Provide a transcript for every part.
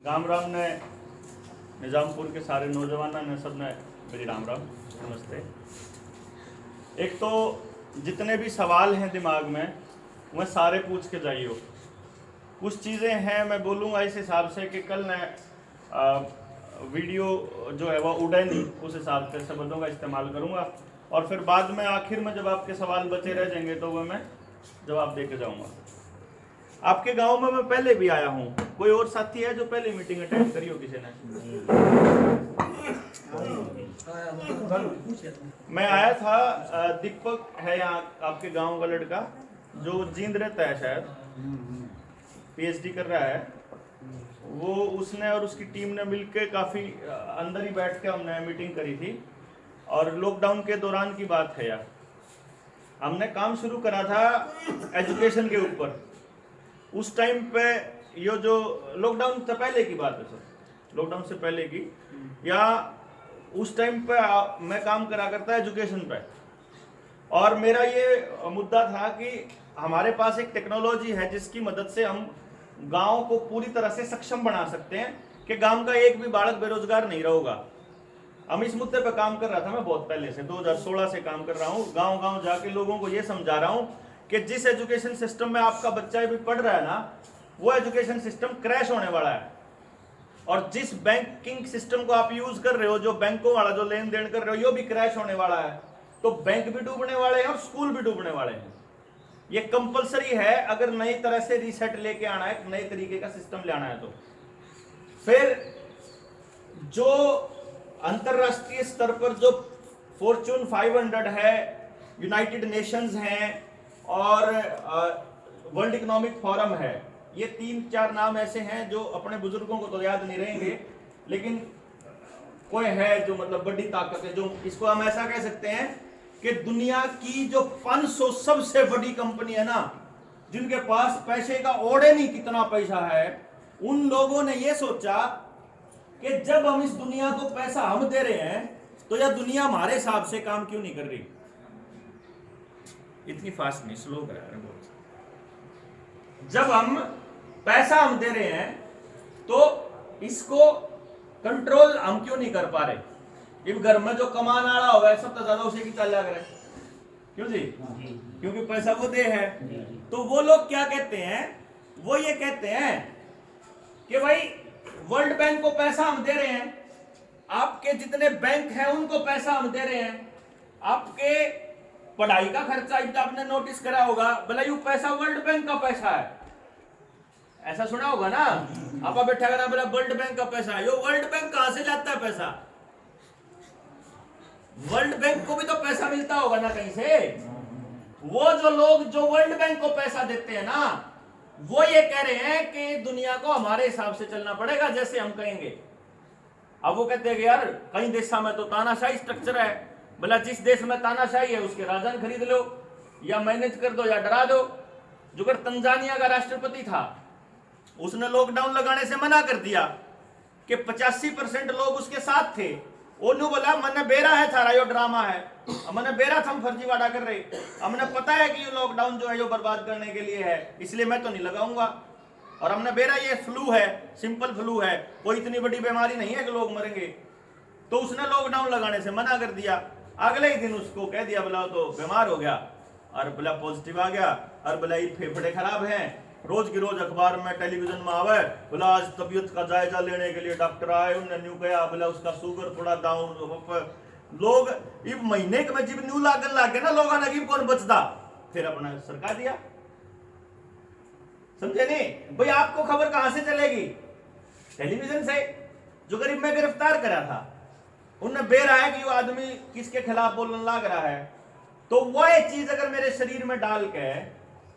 राम राम ने निज़ामपुर के सारे नौजवानों ने सब ने मेरी राम राम नमस्ते। एक तो जितने भी सवाल हैं दिमाग में वह सारे पूछ के जाइयो। कुछ चीज़ें हैं मैं बोलूँगा इस हिसाब से कि कल ने वीडियो जो है वह उड़े नहीं, उस हिसाब से शब्दों का इस्तेमाल करूँगा और फिर बाद में आखिर में जब आपके सवाल बचे रह जाएंगे तो वह मैं जवाब दे के जाऊँगा। आपके गांव में मैं पहले भी आया हूँ। कोई और साथी है जो पहले मीटिंग अटेंड करी हो किसी ने? मैं आया था। दीपक है यहाँ आपके गांव का लड़का जो जींद रहता है, शायद पीएचडी कर रहा है वो। उसने और उसकी टीम ने मिलकर काफ़ी अंदर ही बैठ के हमने मीटिंग करी थी और लॉकडाउन के दौरान की बात है यार। हमने काम शुरू करा था एजुकेशन के ऊपर। उस टाइम पे ये जो लॉकडाउन से पहले की बात है सर, लॉकडाउन से पहले की, या उस टाइम पे मैं काम करा करता एजुकेशन पे और मेरा ये मुद्दा था कि हमारे पास एक टेक्नोलॉजी है जिसकी मदद से हम गांव को पूरी तरह से सक्षम बना सकते हैं कि गांव का एक भी बालक बेरोजगार नहीं रहेगा। हम इस मुद्दे पे काम कर रहा था मैं बहुत पहले से, 2016 से काम कर रहा हूँ। गांव गांव जाके लोगों को ये समझा रहा हूँ कि जिस एजुकेशन सिस्टम में आपका बच्चा भी पढ़ रहा है ना, वो एजुकेशन सिस्टम क्रैश होने वाला है। और जिस बैंकिंग सिस्टम को आप यूज कर रहे हो, जो बैंकों वाला जो लेन देन कर रहे हो, यो भी क्रैश होने वाला है। तो बैंक भी डूबने वाले हैं और स्कूल भी डूबने वाले हैं। ये कंपलसरी है अगर नई तरह से रीसेट लेके आना है, नए तरीके का सिस्टम ले आना है। तो फिर जो अंतरराष्ट्रीय स्तर पर जो फॉर्च्यून 500 है, यूनाइटेड नेशंस हैं और वर्ल्ड इकोनॉमिक फोरम है, ये 3-4 नाम ऐसे हैं जो अपने बुजुर्गों को तो याद नहीं रहेंगे, लेकिन कोई है जो मतलब बड़ी ताकत है, जो इसको हम ऐसा कह सकते हैं कि दुनिया की जो 500 सबसे बड़ी कंपनी है ना, जिनके पास पैसे का ओढ़े नहीं कितना पैसा है, उन लोगों ने ये सोचा कि जब हम इस दुनिया को पैसा हम दे रहे हैं तो यह दुनिया हमारे हिसाब से काम क्यों नहीं कर रही। इतनी फास्ट नहीं, स्लो करा रहे बहुत। जब हम पैसा हम दे रहे हैं तो इसको कंट्रोल हम क्यों नहीं कर पा रहे। इस घर में जो कमान आ रहा होगा सब तो ज्यादा उसे की चाल लग रहा है, क्यों जी? क्योंकि पैसा वो दे है। तो वो लोग क्या कहते हैं, वो ये कहते हैं कि भाई वर्ल्ड बैंक को पैसा हम दे रहे हैं, आपके जितने बैंक हैं उनको पैसा हम दे रहे हैं, आपके पढ़ाई का खर्चा आपने नोटिस करा होगा, बोला यू पैसा वर्ल्ड बैंक का पैसा है, ऐसा सुना होगा ना। आप बैठा करना बोला वर्ल्ड बैंक का पैसा है। यो वर्ल्ड बैंक कहां से लाता है पैसा? वर्ल्ड बैंक को भी तो पैसा मिलता होगा ना कहीं से। वो जो लोग जो वर्ल्ड बैंक को पैसा देते हैं ना, वो ये कह रहे हैं कि दुनिया को हमारे हिसाब से चलना पड़ेगा जैसे हम कहेंगे। अब वो कहते हैं कि यार कई देशों में तो तानाशाही स्ट्रक्चर है, बोला जिस देश में तानाशाही है उसके राजन खरीद लो या मैनेज कर दो या डरा दो। जो कर तंजानिया का राष्ट्रपति था, उसने लॉकडाउन लगाने से मना कर दिया कि 85% लोग उसके साथ थे। ओनू बोला मैंने बेरा है थारा यो ड्रामा है, मैंने बेरा थम फर्जीवाड़ा कर रहे, हमने पता है कि ये लॉकडाउन जो है यो बर्बाद करने के लिए है, इसलिए मैं तो नहीं लगाऊंगा। और हमने बेरा ये फ्लू है, सिंपल फ्लू है, कोई इतनी बड़ी बीमारी नहीं है कि लोग मरेंगे। तो उसने लॉकडाउन लगाने से मना कर दिया। अगले ही दिन उसको कह दिया बोला तो बीमार हो गया और बोला पॉजिटिव आ गया और बोला ये फेफड़े खराब हैं। रोज की रोज अखबार में टेलीविजन में आवे बोला आज तबीयत का जायजा लेने के लिए डॉक्टर आए, उन्होंने न्यू कहा बोला उसका शुगर थोड़ा डाउन। लोग इस महीने में जब न्यू लागन लागे ना लोगों ने कौन बचता, फिर अपना सरकार दिया। समझे नहीं भाई? आपको खबर कहां से चलेगी? टेलीविजन से। जो गरीब में गिरफ्तार करा था उन्हें बेरा है कि वो आदमी किसके खिलाफ बोलने लग रहा है, तो वो एक चीज अगर मेरे शरीर में डाल के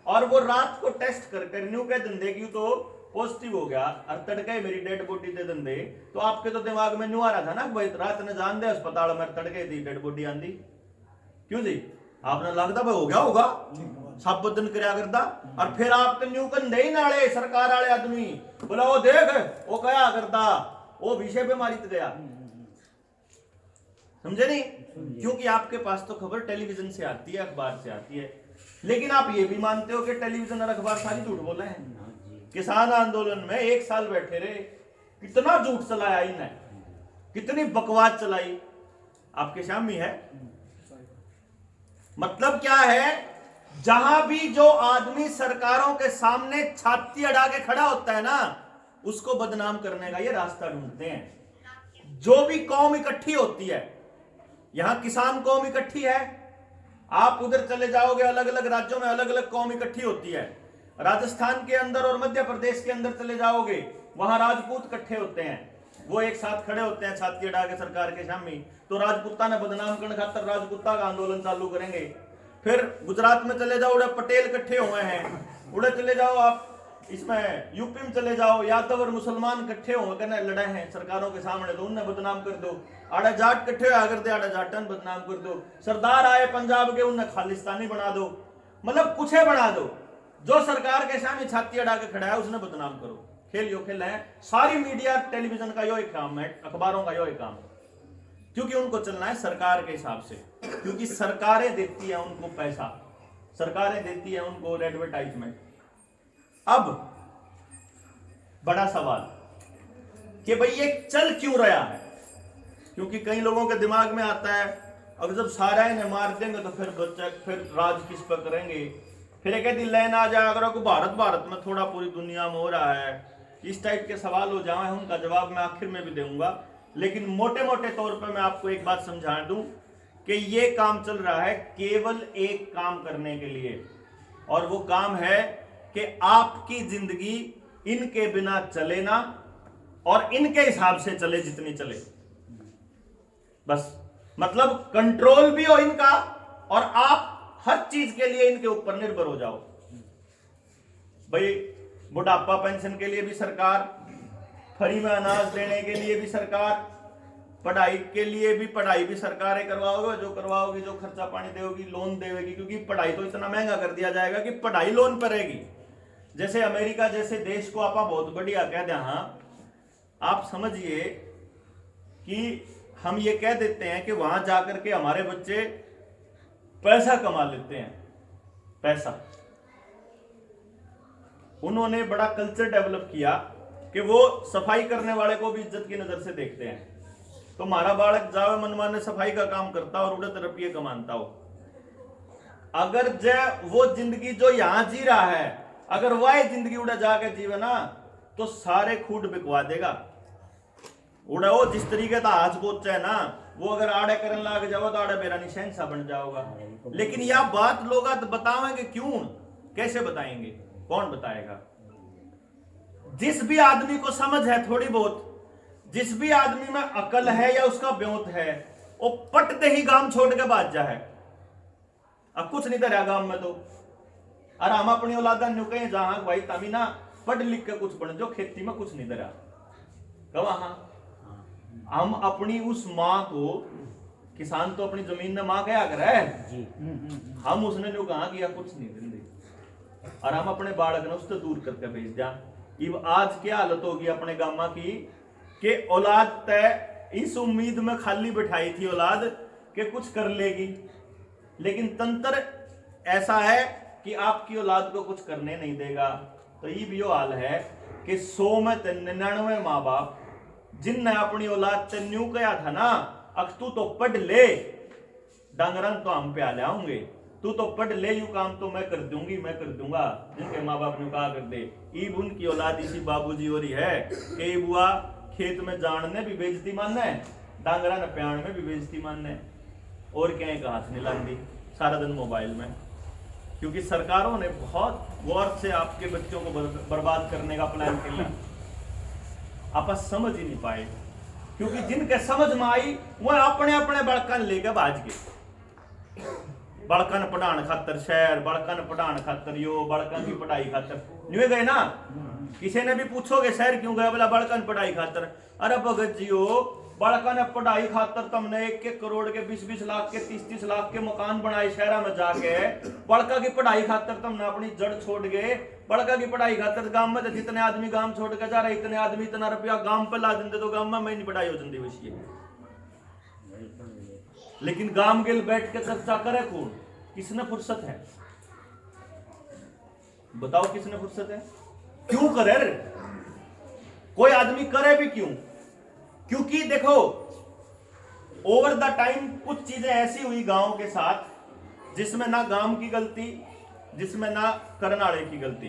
और वो रात को टेस्ट कर न्यू कह दंदे की तो पॉजिटिव हो गया और तड़के मेरी डेड बॉडी दे दंदे, तो आपके तो दिमाग में न्यू आ रहा था ना भाई रात ने जान दे अस्पताल में तड़के दी डेड बॉडी आंदी, क्यों जी? आपने लगता भाई हो गया होगा सब बदन करया करता। और फिर आप तो न्यू कंधे ही नाले सरकार वाले आदमी बोला वो देख वो क्या करता, वो विषय बीमारी तो गया। समझे नहीं? क्योंकि आपके पास तो खबर टेलीविजन से आती है, अखबार से आती है। लेकिन आप ये भी मानते हो कि टेलीविजन और अखबार सारी झूठ बोले हैं। किसान आंदोलन में 1 साल बैठे रहे, कितना झूठ चलाया इन्हें, कितनी बकवास चलाई, आपके सामने है। मतलब क्या है, जहां भी जो आदमी सरकारों के सामने छाती अड़ा के खड़ा होता है ना, उसको बदनाम करने का ये रास्ता ढूंढते हैं। जो भी कौम इकट्ठी होती है, यहां किसान कौम इकट्ठी है, आप उधर चले जाओगे अलग अलग राज्यों में अलग अलग कौम इकट्ठी होती है। राजस्थान के अंदर और मध्य प्रदेश के अंदर चले जाओगे, वहां राजपूत इकट्ठे होते हैं, वो एक साथ खड़े होते हैं छाती अड़ा के सरकार के सामने। तो राजपूता ने बदनाम करने खातर राजपूता का आंदोलन चालू करेंगे। फिर गुजरात में चले जाओ, उड़े पटेल इकट्ठे हुए हैं, उड़े चले जाओ आप इसमें यूपी में चले जाओ, यादव और मुसलमान इकट्ठे हुए कहने लड़े हैं सरकारों के सामने, तो उन्हें बदनाम कर दो। आड़ा जाट इकट्ठे हुआ करते, आड़ा जाटन बदनाम कर दो। सरदार आए पंजाब के, उन्हें खालिस्तानी बना दो, मतलब कुछ बना दो। जो सरकार के सामने छाती अड़ा के खड़ा है उसने बदनाम करो। खेल यो खेल है, सारी मीडिया टेलीविजन का यो एक काम है, अखबारों का यो एक काम है, क्योंकि उनको चलना है सरकार के हिसाब से, क्योंकि सरकारें देती है उनको पैसा, सरकारें देती है उनको एडवर्टाइजमेंट। अब बड़ा सवाल कि भाई ये चल क्यों रहा है, क्योंकि कई लोगों के दिमाग में आता है अब जब सारा इन्हें मार देंगे तो फिर राज किस पर करेंगे। फिर एक दिन लेन आ जाए अगर को भारत में थोड़ा पूरी दुनिया में हो रहा है, इस टाइप के सवाल हो जाए। उनका जवाब मैं आखिर में भी दूंगा, लेकिन मोटे मोटे तौर पर मैं आपको एक बात समझा दूं कि ये काम चल रहा है केवल एक काम करने के लिए, और वो काम है कि आपकी जिंदगी इनके बिना चले ना, और इनके हिसाब से चले जितनी चले, बस। मतलब कंट्रोल भी हो इनका, और आप हर चीज के लिए इनके ऊपर निर्भर हो जाओ। भाई बुढ़ापा पेंशन के लिए भी सरकार, फ्री में अनाज देने के लिए भी सरकार, पढ़ाई के लिए भी, पढ़ाई भी सरकारें करवाओगे, जो करवाओगी, जो खर्चा पानी देगी, लोन देगी, क्योंकि पढ़ाई तो इतना महंगा कर दिया जाएगा कि पढ़ाई लोन पर रहेगी। जैसे अमेरिका जैसे देश को आप बहुत बढ़िया कह दें, हाँ आप समझिए कि हम ये कह देते हैं कि वहां जाकर के हमारे बच्चे पैसा कमा लेते हैं, पैसा। उन्होंने बड़ा कल्चर डेवलप किया कि वो सफाई करने वाले को भी इज्जत की नजर से देखते हैं। तो हमारा बालक जावे मनमाने सफाई का काम करता और उड़े रुपये कमाता हो, अगर वो जिंदगी जो यहां जी रहा है, अगर वह जिंदगी उड़ा जाके जीवे ना, तो सारे खूड बिकवा देगा। उड़ा वो जिस तरीके का आज पहुंचा है ना, वो अगर आड़े करने लग जाओ तो आड़े मेरा निशान सा बन जाओगा। लेकिन यह बात लोग बतावेंगे क्यों, कैसे बताएंगे, कौन बताएगा? जिस भी आदमी को समझ है थोड़ी बहुत, जिस भी आदमी में अकल है या उसका ब्योत है, वो पटते ही गांव छोड़ के भाग जाए। अब कुछ नहीं तरह गांव में तो, अरे हम अपनी औलादा न्यू कहीं जहां भाई तभी ना पढ़ लिख के कुछ बन जो, खेती में कुछ नहीं तरह कहा। हाँ हम अपनी उस माँ को, किसान तो अपनी जमीन में माँ क्या करे, हम उसने जो कहा कि कुछ नहीं देंगे, और हम अपने बालक ने उससे दूर करके भेज दिया। अब आज क्या हालत होगी अपने गामा की कि औलाद तय इस उम्मीद में खाली बिठाई थी औलाद कि कुछ कर लेगी, लेकिन तंत्र ऐसा है कि आपकी औलाद को कुछ करने नहीं देगा। तो ये भी हाल है कि 100 में 99 माँ बाप जिनने अपनी औलाद से न्यू कहा था ना, अक तू तो पढ़ ले, डांगरन तो हम पे आ लाऊंगे, तू तो पढ़ ले, यू काम तो मैं कर दूंगी, मैं कर दूंगा, जिनके माँ बाप ने कहा कर दे। ईब उनकी औलाद इसी बाबूजी हो रही है कि बुआ खेत में जानने भी बेइज्जती मानना है, डांगरा ने प्याण में भी बेइज्जती मानना है, और क्या एक हाथ नहीं लांदी सारा दिन मोबाइल में। क्योंकि सरकारों ने बहुत गौर से आपके बच्चों को बर्बाद करने का प्लान किया, आप समझ ही नहीं पाए। क्योंकि जिनके समझ में आई वह अपने अपने बड़कन लेके भाज गए, बड़कन पढ़ान खातर शहर, बड़कन पढ़ान खातर यो, बड़कन की पढ़ाई खातर न्यू गए ना। किसी ने भी पूछोगे शहर क्यों गए, बोला बड़कन पढ़ाई खातर। अरे भगत जी हो, बड़कन पढ़ाई खातर तुमने 1-1 करोड़ के 20-20 लाख के 30-30 लाख के मकान बनाए शहर में जाके, बड़का की पढ़ाई खातर तुमने अपनी जड़ छोड़ गए। बड़का की पढ़ाई खातर गांव में जितने आदमी गांव छोड़ के जा रहे, इतने आदमी इतना रुपया गांव पे ला देंगे तो गांव में नहीं पढ़ाई हो जाती वैसी। लेकिन गांव गिल बैठ के चर्चा करे कौन, किसने फुर्सत है बताओ, किसने फुर्सत है? क्यों करे? कोई आदमी करे भी क्यों? क्योंकि देखो ओवर द टाइम कुछ चीजें ऐसी हुई गांव के साथ जिसमें ना गांव की गलती, जिसमें ना करनाड़े की गलती।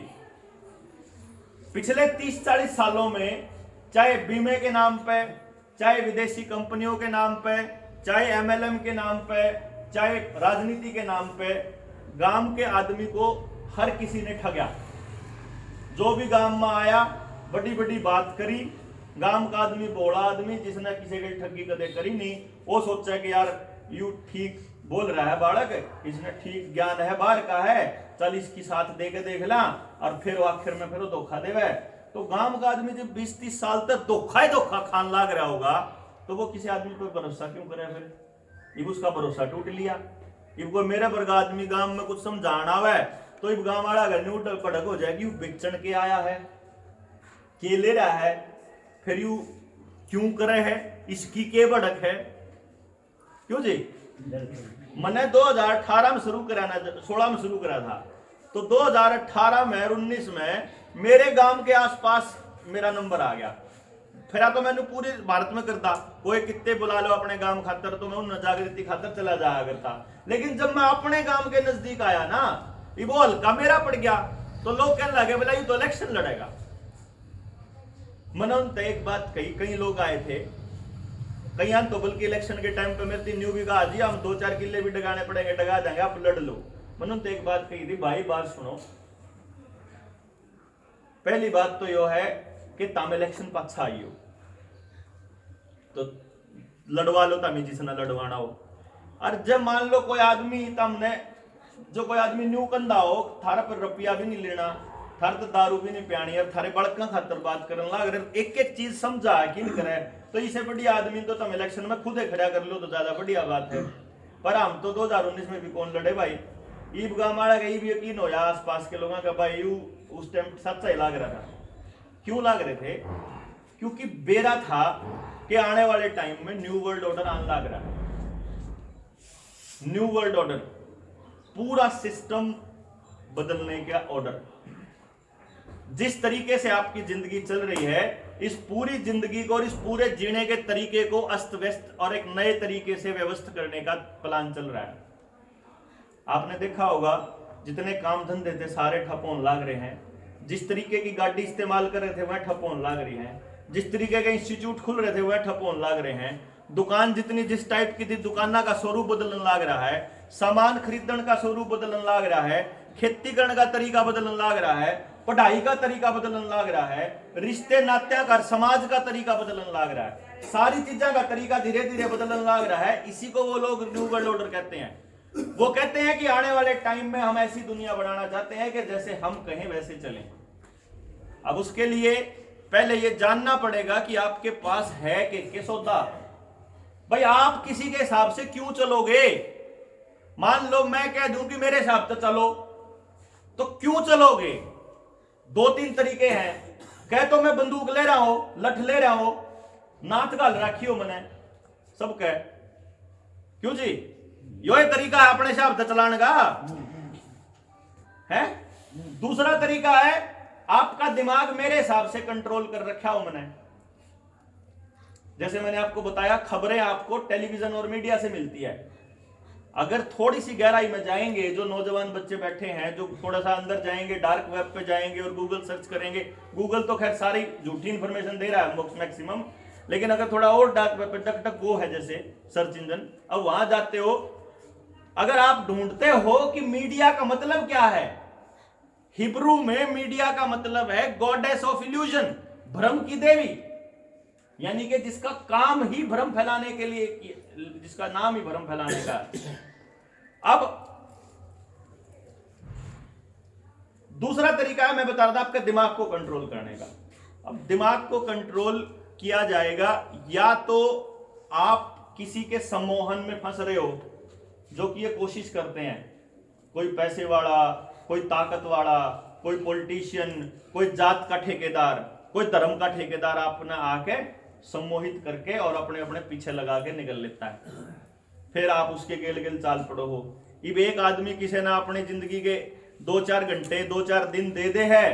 पिछले 30-40 सालों में चाहे बीमे के नाम पे, चाहे विदेशी कंपनियों के नाम पे, चाहे एमएलएम के नाम पे, चाहे राजनीति के नाम पे, गांव के आदमी को हर किसी ने ठगा। जो भी गांव में आया बड़ी बड़ी बात करी। गांव का आदमी बोला आदमी जिसने किसी की ठगी कदे करी नहीं, वो सोचा कि यार यू ठीक बोल रहा है बालक, इसने ठीक ज्ञान है बाहर का है, चल इसकी साथ दे के देख ला, और फिर वो आखिर में फिर वो धोखा देवे। तो गांव का आदमी जब 20-30 साल तक धोखा ही धोखा खान लाग रहा होगा तो वो किसी आदमी पर भरोसा क्यों करे? फिर इब उसका भरोसा टूट लिया। इब कोई मेरे वर्ग आदमी गांव में कुछ समझाना है तो इब गांव वाला न्यू पड़क हो जाएगी, बेचन के आया है, के ले रहा है, फिर यू क्यों करे है, इसकी के भड़क है क्यों जी? मैंने 2018 में शुरू करा ना, 16 में शुरू करा था, तो 2018 में और 19 में मेरे गांव के आसपास मेरा नंबर आ गया। फिर तो मैंने पूरे भारत में करता, कोई कितने बुला लो अपने गांव खातर, तो मैं उन जागृति खातर चला जाया करता। लेकिन जब मैं अपने गांव के नजदीक आया ना, ये वो हल्का मेरा पड़ गया, तो लोग कहने लगे बोला ये तो इलेक्शन लड़ेगा। मनोन एक बात कही, कई लोग आए थे, कई तो बल्कि इलेक्शन के टाइम पे मेरे 3 न्यू भी कहा जी हम 2-4 किले भी डगाने पड़ेंगे, डगा देंगे, आप लड़ लो। मनोन एक बात कही थी, भाई बात सुनो, पहली बात तो यो है कि ताम इलेक्शन पाछा आई हो तो लड़वा लो, तामी जिसने लड़वाना हो। और जब मान लो कोई आदमी तमने, जो कोई आदमी न्यू कंधा हो, थारा पर रुपया भी नहीं लेना, थार तो दारू भी नहीं पियानी, और थारे बड़का खातर बात करने लग रहे, एक एक चीज समझा कि नहीं करे, तो इससे बड़ी आदमी तो तुम इलेक्शन में खुद ही खड़ा कर लो तो ज्यादा बढ़िया बात है। पर हम तो 2019 में भी कौन लड़े भाई? ईब गामाड़ा का भी यकीन हो जा आसपास के लोगों का भाई यू उस टाइम सच्चा ही लाग रहा था। क्यों लाग रहे थे? क्योंकि बेरा था कि आने वाले टाइम में न्यू वर्ल्ड ऑर्डर आने लग रहा है। न्यू वर्ल्ड ऑर्डर, पूरा सिस्टम बदलने का ऑर्डर। जिस तरीके से आपकी जिंदगी चल रही है, इस पूरी जिंदगी को और इस पूरे जीने के तरीके को अस्त व्यस्त और एक नए तरीके से व्यवस्थित करने का प्लान चल रहा है। आपने देखा होगा जितने काम धंधे थे सारे ठप होने लग रहे हैं, जिस तरीके की गाड़ी इस्तेमाल कर रहे थे वह ठप होने लग रही है, जिस तरीके के इंस्टीट्यूट खुल रहे थे वह ठप होने लग रहे हैं, दुकान जितनी जिस टाइप की थी दुकाना का स्वरूप बदलने लग रहा है, सामान खरीदने का स्वरूप बदलने लग रहा है, खेती करने का तरीका बदलने लग रहा है, पढ़ाई का तरीका बदलने लग रहा है, रिश्ते नात्या का समाज का तरीका बदलने लग रहा है, सारी चीजों का तरीका धीरे धीरे बदलने लग रहा है। इसी को वो लोग न्यू वर्ल्ड ऑर्डर कहते हैं। वो कहते हैं कि आने वाले टाइम में हम ऐसी दुनिया बनाना चाहते हैं कि जैसे हम कहें वैसे चलें। अब उसके लिए पहले ये जानना पड़ेगा कि आपके पास है कि सौदा। भाई आप किसी के हिसाब से क्यों चलोगे? मान लो मैं कह दूं कि मेरे हिसाब से चलो, तो क्यों चलोगे? 2-3 तरीके हैं। कह तो मैं बंदूक ले रहा हूं, लठ ले रहा हूं, नाथ गाल रखी हो मैंने, सब कह क्यों जी? यो तरीका है अपने हिसाब से चलाने का है। दूसरा तरीका है आपका दिमाग मेरे हिसाब से कंट्रोल कर रखा हो मैंने। जैसे मैंने आपको बताया खबरें आपको टेलीविजन और मीडिया से मिलती है। अगर थोड़ी सी गहराई में जाएंगे, जो नौजवान बच्चे बैठे हैं जो थोड़ा सा अंदर जाएंगे, डार्क वेब पे जाएंगे और गूगल सर्च करेंगे, गूगल तो खैर सारी झूठी इंफॉर्मेशन दे रहा है मैक्सिमम, लेकिन अगर थोड़ा और डार्क वेब पे डक डक गो है जैसे सर्च इंजन, अब वहां जाते हो, अगर आप ढूंढते हो कि मीडिया का मतलब क्या है, हिब्रू में मीडिया का मतलब है गॉडेस ऑफ इल्यूजन, भ्रम की देवी, यानी कि जिसका काम ही भ्रम फैलाने के लिए, जिसका नाम ही भ्रम फैलाने का। अब दूसरा तरीका है, मैं बता रहा था, आपके दिमाग को कंट्रोल करने का। अब दिमाग को कंट्रोल किया जाएगा या तो आप किसी के सम्मोहन में फंस रहे हो, जो कि ये कोशिश करते हैं, कोई पैसे वाला, कोई ताकत वाला, कोई पॉलिटिशियन, कोई जात का ठेकेदार, कोई धर्म का ठेकेदार अपना आके सम्मोहित करके और अपने अपने पीछे लगा के निकल लेता है। फिर आप उसके गेल गेल चाल पड़ो हो। अब एक आदमी किसी ने अपनी जिंदगी के 2-4 घंटे 2-4 दिन दे दे है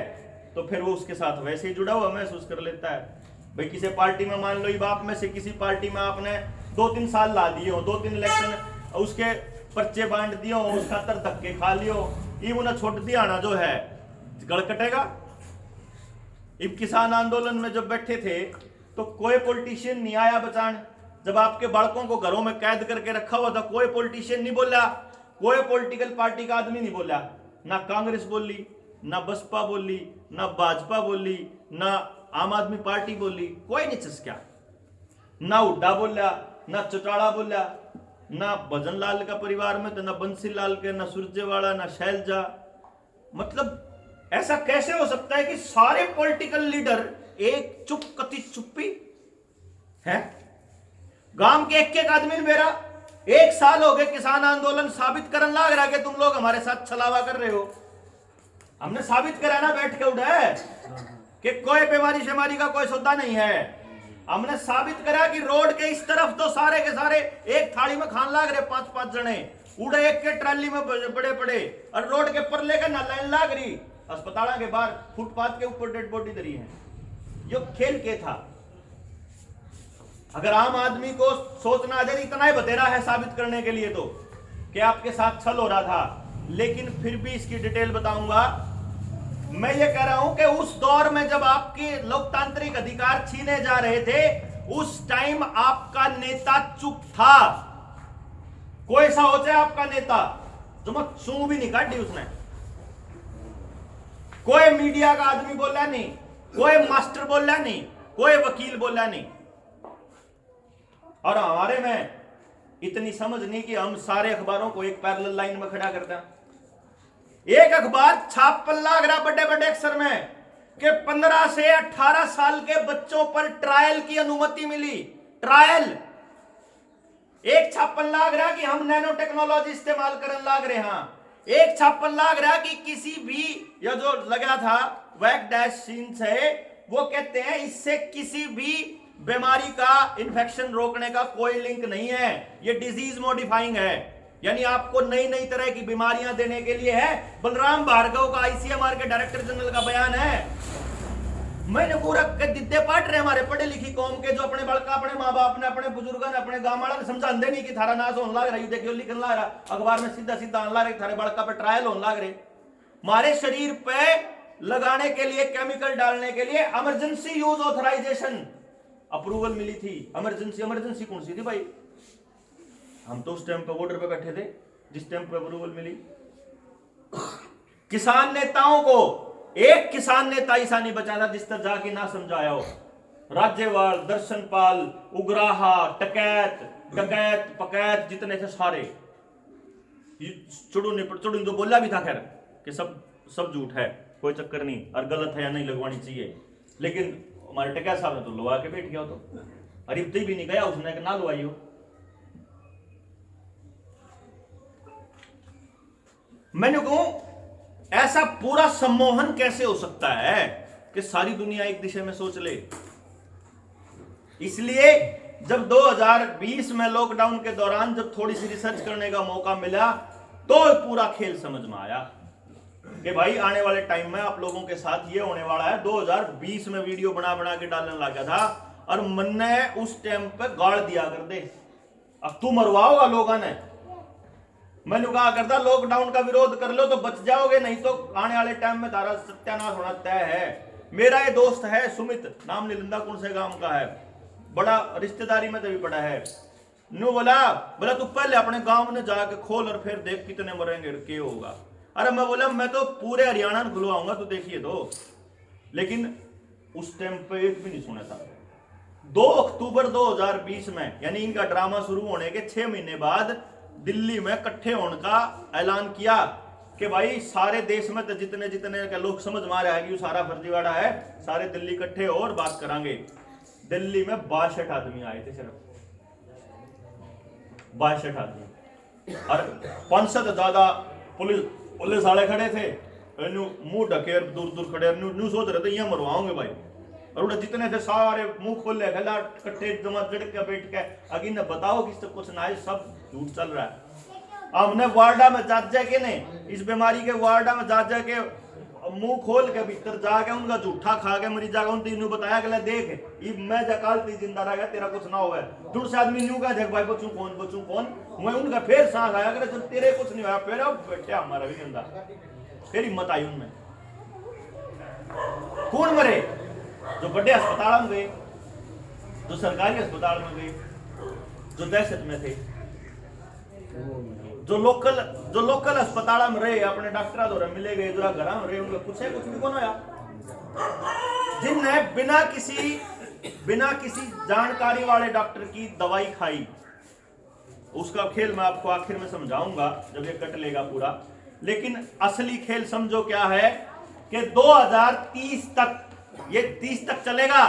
तो फिर वो उसके साथ वैसे ही जुड़ा हुआ महसूस कर लेता है। भाई किसी पार्टी में मान लो ये बाप में से किसी पार्टी में आपने 2-3 साल ला दिए हो, 2-3 इलेक्शन उसके पर्चे बांट दिए हो, उसका तर धक्के खा लियो, ये उन्हें छोड़ दिया ना जो है गड़ कटेगा। इब किसान आंदोलन में जब बैठे थे तो कोई पॉलिटिशियन नहीं आया बचान। जब आपके बालकों को घरों में कैद करके रखा हुआ था कोई पॉलिटिशियन नहीं बोला, कोई पॉलिटिकल पार्टी का आदमी नहीं बोला, ना कांग्रेस बोली, ना बसपा बोली, ना भाजपा बोली, ना आम आदमी पार्टी बोली, कोई नहीं चस्का। ना हुड्डा बोला, ना चौटाला बोला, ना भजन लाल का परिवार में तो ना बंसी लाल के, ना सुरजेवाला, ना शैलजा। मतलब ऐसा कैसे हो सकता है कि सारे पॉलिटिकल लीडर एक चुप कति चुप्पी है। गांव के एक आदमी ने मेरा 1 साल हो गए किसान आंदोलन साबित करने लग रहा कि तुम लोग हमारे साथ छलावा कर रहे हो। हमने साबित करा ना बैठ के उठे कि कोई बीमारी शेमारी का कोई सौदा नहीं है। हमने साबित करा कि रोड के इस तरफ तो सारे के सारे एक थाली में खान लाग रहे 5-5 जने, उड़े एक के ट्राली में बड़े पड़े, और रोड के परले का ना लाइन लाग रही, अस्पताल के बाहर फुटपाथ के ऊपर डेड बॉडी धरी है। यो खेल के था। अगर आम आदमी को सोचना अजय इतना ही बतेरा है साबित करने के लिए तो कि आपके साथ छल हो रहा था, लेकिन फिर भी इसकी डिटेल बताऊंगा। मैं ये कह रहा हूं कि उस दौर में जब आपके लोकतांत्रिक अधिकार छीने जा रहे थे उस टाइम आपका नेता चुप था। कोई सा हो जाए आपका नेता जो मत सूंघ भी नहीं काटी उसने, कोई मीडिया का आदमी बोला नहीं, कोई मास्टर बोला नहीं, कोई वकील बोला नहीं। और हमारे में इतनी समझ नहीं कि हम सारे अखबारों को एक पैरेलल लाइन में खड़ा करते हैं। एक अखबार छापन लाग रहा बड़े बड़े अक्षर में कि 15 से 18 साल के बच्चों पर ट्रायल की अनुमति मिली। ट्रायल एक छापन लाग रहा कि हम नैनो टेक्नोलॉजी इस्तेमाल करने लाग रहे हैं। एक छापन लाग रहा कि किसी भी या जो लगा था वैक डैश सीन से वो कहते हैं इससे किसी भी बीमारी का इन्फेक्शन रोकने का कोई लिंक नहीं है, ये डिजीज मॉडिफाइंग है, यानी आपको नई नई तरह की बीमारियां देने के लिए है। बलराम भार्गव का आईसीएमआर के डायरेक्टर जनरल का बयान है। मैंने पूरा दिद्दे पाट रहे हमारे पढ़े लिखी कौम के जो अपने बड़का अपने माँ बाप ने अपने बुजुर्गों ने अपने गांव वाला ने समझाते नहीं कि थारा नाश होने लग रहा है, देखियो लिखने लग रहा अखबार में सीधा सीधा आने लग रहे थारे बड़का पे ट्रायल होने लग रहे। हमारे शरीर पे लगाने के लिए केमिकल डालने के लिए इमरजेंसी यूज ऑथराइजेशन अप्रूवल मिली थी। इमरजेंसी कौन सी थी भाई? हम तो उस टाइम पे बॉर्डर पे बैठे थे जिस टाइम पे अप्रूवल मिली। किसान नेताओं को एक किसान नेता ऐसा नहीं बचा था जिस तरह जाके ना समझाया हो। राज्यवाल, दर्शनपाल, उग्राहा, डकैत पकैत जितने थे सारे, चुड़ू तो बोला भी था खैर कि सब झूठ है, कोई चक्कर नहीं, और गलत है या नहीं लगवानी चाहिए, लेकिन हमारे टकैत साहब ने तो लगा के बैठ गया। तो अरिफ्ती भी नहीं गया उसने कि ना लुवाई हो। मैंने कहूं ऐसा पूरा सम्मोहन कैसे हो सकता है कि सारी दुनिया एक दिशा में सोच ले। इसलिए जब 2020 में लॉकडाउन के दौरान जब थोड़ी सी रिसर्च करने का मौका मिला तो पूरा खेल समझ में आया कि भाई आने वाले टाइम में आप लोगों के साथ ये होने वाला है। 2020 में वीडियो बना बना के डालने लगा था और मन ने उस टाइम पे गाड़ दिया कर दे, अब तू मरवाओगा लोगों ने। मैंने कहा करता लॉकडाउन का विरोध कर लो तो बच जाओगे, नहीं तो आने वाले टाइम में तारा सत्यानाश होना तय है। मेरा ये दोस्त है सुमित, नाम निलंदा कौन से गांव का है, बड़ा रिश्तेदारी में तभी पड़ा है। नु बोला तू पहले अपने गांव में जाके खोल और फिर देख कितने मरेंगे क्या होगा। अरे मैं बोला मैं तो पूरे हरियाणा में खुलवाऊंगा तो देखिए तो, लेकिन उस टाइम पे एक भी नहीं सुना था। 2 अक्टूबर 2020 में यानी इनका ड्रामा शुरू होने के 6 महीने बाद दिल्ली में इकट्ठे होने का ऐलान किया कि भाई सारे देश में तो जितने जितने के लोग समझ में आ रहा है कि सारा फर्जीवाड़ा है, सारे दिल्ली इकट्ठे और बात करांगे। दिल्ली में 62 आदमी आए थे, सिर्फ 62 आदमी, और 500 से ज्यादा पुलिस वाले खड़े थे, मुंह ढके दूर दूर खड़े न्यू सोच रहे थे यहाँ मरवाओगे भाई। और उन्हें जितने थे सारे मुंह खोले गला कट्ठे जमा जड़ के बैठ के अगी ने बताओ कि कुछ ना है, सब झूठ चल रहा है। हमने वार्डा में जा के ने इस बीमारी के वार्डा में जा के मुंह खोल के भीतर जाके उनका झूठा खा के मरी जागा, उन तीनों बताया गया देख ये मैं जकाल ती जिंदा रह गया तेरा कुछ ना होगा। दूर से आदमी न्यू का देख भाई बचूं कौन मैं उनका फिर सांस आया करे जब तेरे कुछ नहीं हुआ, फिर अब बेटा हमारा भी जिंदा, फिर हिम्मत आई उनमें। कौन मरे? जो बड़े अस्पताल में गए, जो सरकारी अस्पताल में गए, जो दहशत में थे, जो लोकल अस्पताल में रहे, अपने डॉक्टर द्वारा मिले गए, जो घर में रहे, उनको कुछ भी कौन होया, जिनने बिना किसी जानकारी वाले डॉक्टर की दवाई खाई। उसका खेल मैं आपको आखिर में समझाऊंगा जब ये कट लेगा पूरा। लेकिन असली खेल समझो क्या है कि 2030 तक, ये 30 तक चलेगा।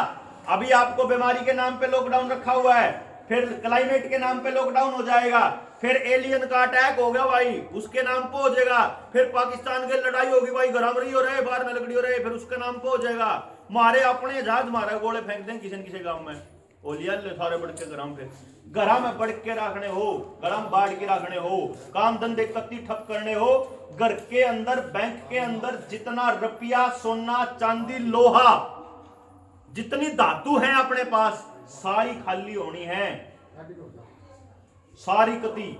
अभी आपको बीमारी के नाम पे लॉकडाउन रखा हुआ है, फिर क्लाइमेट के नाम पे लॉकडाउन हो जाएगा, फिर एलियन का अटैक हो गया भाई उसके नाम पे हो जाएगा, फिर पाकिस्तान की लड़ाई होगी भाई, गरामरी हो रहे, बाहर में लकड़ी हो रहे, फिर उसके नाम पे हो जाएगा। मारे अपने जहाज मारे गोले फेंक दें किसी न किसी गांव में, ओलिया सारे बढ़ के ग्राम पे घरा में बढ़ के रखने हो, गरम बाढ़ के रखने हो, काम धंधे कत्ती ठप करने हो, घर के अंदर बैंक के अंदर जितना रुपया सोना चांदी लोहा जितनी धातु है अपने पास सारी खाली होनी है, सारी कती।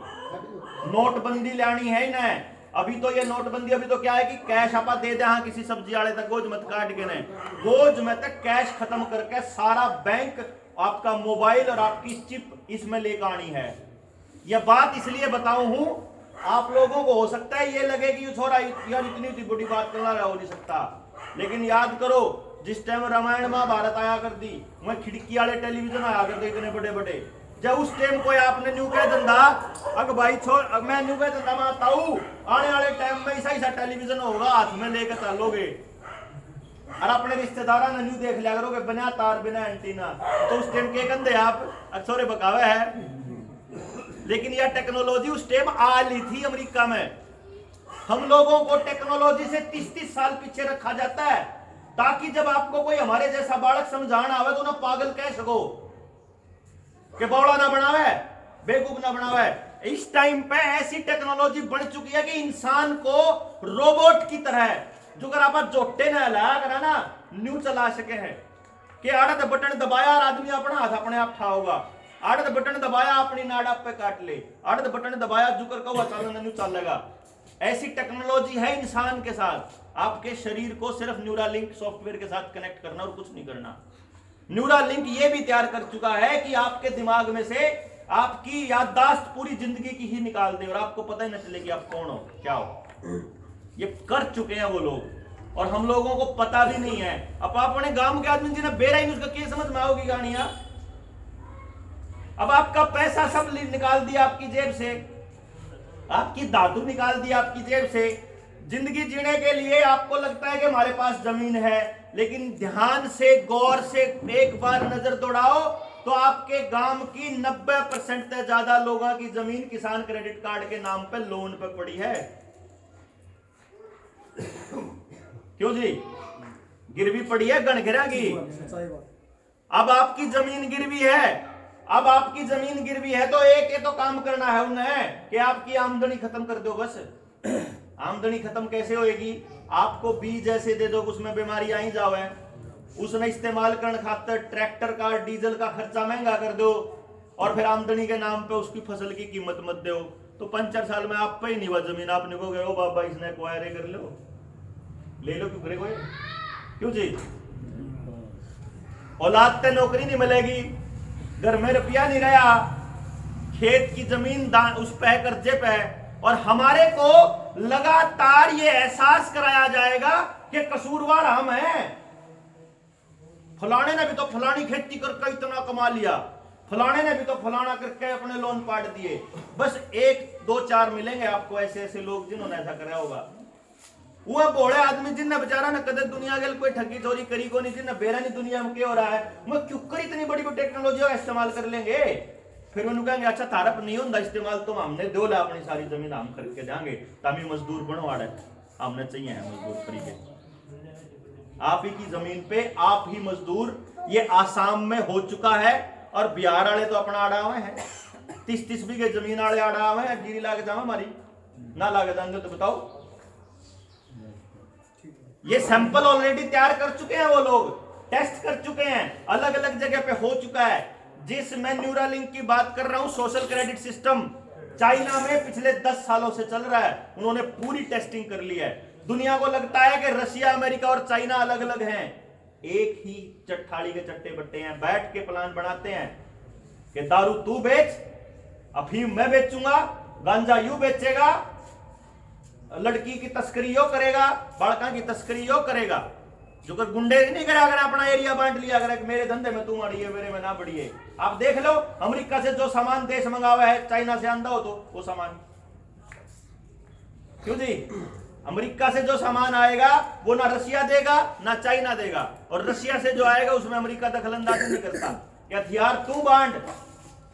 नोटबंदी लानी है इन्हें। अभी तो ये नोटबंदी अभी तो क्या है कि कैश आप दे दे हाँ किसी सब्जी वाले तक गोज मत काट के ने, गोज में तक कैश खत्म करके सारा बैंक आपका मोबाइल और आपकी चिप इसमें लेकर आनी है। यह बात इसलिए बताऊं हूं, आप लोगों को हो सकता है ये लगे कि छोरा यार इतनी बड़ी बात करना हो नहीं सकता, लेकिन याद करो जिस टाइम रामायण महाभारत आया कर दी, मैं खिड़की वाले टेलीविजन आया करते इतने बड़े बड़े, जब उस टाइम कोई आपने न्यू कह धंधा अग भाई छोड़ मैं न्यू कह धंधा मानता हूं, आने वाले टाइम में ऐसा टेलीविजन होगा हाथ में लेकर चलोगे और अपने रिश्तेदारा ने न्यू देख लिया करोगे बिना तार बिना एंटीना, तो उस टाइम के कंधे आप अक्सर बकावे है। लेकिन यह टेक्नोलॉजी उस टाइम आ ली थी अमेरिका में। हम लोगों को टेक्नोलॉजी से 30-30 साल पीछे रखा जाता है ताकि जब आपको कोई हमारे जैसा बालक समझाना आवे तो ना पागल कह सको कि बौड़ा ना बनावे, बेवकूफ ना बनावे। इस टाइम पे ऐसी टेक्नोलॉजी बढ़ चुकी है कि इंसान को रोबोट की तरह जो अगर आप जोटे ना लाया करा ना न्यू चला सके हैं कि आड़त बटन दबाया और आदमी अपना हाथ अपने आप ठा होगा, आड़त बटन दबाया अपनी नाड़ा पे काट ले, आड़त बटन दबाया जुकर का हुआ चलना न्यू चलेगा। ऐसी टेक्नोलॉजी है इंसान के साथ। आपके शरीर को सिर्फ न्यूरालिंक सॉफ्टवेयर के साथ कनेक्ट करना और कुछ नहीं करना। न्यूरालिंक ये भी तैयार कर चुका है कि आपके दिमाग में से आपकी याददाश्त पूरी जिंदगी की ही निकाल दे और आपको पता ही न चले कि आप कौन हो क्या हो। ये कर चुके हैं वो लोग और हम लोगों को पता भी नहीं है। अब आप अपने गांव के आदमी जिन्हें बेरा ही उसका क्या समझ में आओगी कहानियां। अब आपका पैसा सब निकाल दिया आपकी जेब से, आपकी धातु निकाल दी आपकी जेब से। जिंदगी जीने के लिए आपको लगता है कि हमारे पास जमीन है, लेकिन ध्यान से गौर से एक बार नजर दौड़ाओ तो आपके गांव की 90% से ज्यादा लोगों की जमीन किसान क्रेडिट कार्ड के नाम पे लोन पे पड़ी है। क्यों जी? गिरवी पड़ी है गणगिरा की। अब आपकी जमीन गिरवी है, अब आपकी जमीन गिरवी है तो एक तो काम करना है उन्हें कि आपकी आमदनी खत्म कर दो। बस आमदनी खत्म कैसे होएगी? आपको बीज ऐसे दे दो उसमें बीमारी आई जावे, उसने इस्तेमाल करने खातर ट्रैक्टर का डीजल का खर्चा महंगा कर दो और फिर आमदनी के नाम पे उसकी फसल की कीमत मत दो, तो 5-4 साल में आप पे ही नहीं हुआ जमीन। आप निकोगे ओ बाबा इसने क्वायरे कर लो, ले लो क्यों करे कोई, क्यों जी? औलाद पे नौकरी नहीं मिलेगी, घर में रुपया नहीं रहा, खेत की जमीन उस पे कर्जे पे, और हमारे को लगातार ये एहसास कराया जाएगा कि कसूरवार हम हैं। फलाने ने भी तो फलानी खेती करके इतना कमा लिया, फलाने ने भी तो फलाना करके अपने लोन पाट दिए। बस 1-2-4 मिलेंगे आपको ऐसे ऐसे लोग जिन्होंने ऐसा करा होगा। वो बोले आदमी जिनने बेचारा ने कदर दुनिया के कोई ठगी चोरी करी को नहीं, जिनने बेरानी दुनिया में क्या हो रहा है, मैं क्यों कर इतनी बड़ी बड़ी टेक्नोलॉजी का इस्तेमाल कर लेंगे। फिर उन्होंने कहेंगे अच्छा तारप नहीं होता इस्तेमाल तो हमने दो ला अपनी सारी जमीन हम खरीद के देंगे ताकि मजदूर बनवाड़े हमने चाहिए है मजदूर खरीदे। आप ही की जमीन पे आप ही मजदूर, ये आसाम में हो चुका है और बिहार वाले तो अपना आड़ा हुए हैं, 30-30 बीघे जमीन वाले आड़ा हुए हैं। गिरी लाके जाओ हमारी ना लागे जाएंगे तो बताओ। ये सैंपल ऑलरेडी तैयार कर चुके हैं, वो लोग टेस्ट कर चुके हैं, अलग अलग जगह पे हो चुका है। जिस मैं न्यूरालिंक की बात कर रहा हूं, सोशल क्रेडिट सिस्टम चाइना में पिछले 10 सालों से चल रहा है, उन्होंने पूरी टेस्टिंग कर ली है। दुनिया को लगता है कि रशिया, अमेरिका और चाइना अलग अलग हैं, एक ही चट्टाड़ी के चट्टे बट्टे हैं। बैठ के प्लान बनाते हैं कि दारू तू बेच, अफीम मैं बेचूंगा, गांजा यू बेचेगा, लड़की की तस्करी यो करेगा, बालका की तस्करी यो करेगा। जो कर गुंडे नहीं करे, अगर अपना एरिया बांट लिया, अगर मेरे धंधे में तू अड़िए, मेरे में ना बढ़िए। आप देख लो, अमेरिका से जो सामान देश मंगावा है, चाइना से आंदा हो तो वो सामान क्यों जी? अमेरिका से जो सामान आएगा वो ना रशिया देगा ना चाइना देगा, और रशिया से जो आएगा उसमें अमेरिका दखलंदाजी नहीं करता। कि हथियार तू बांट,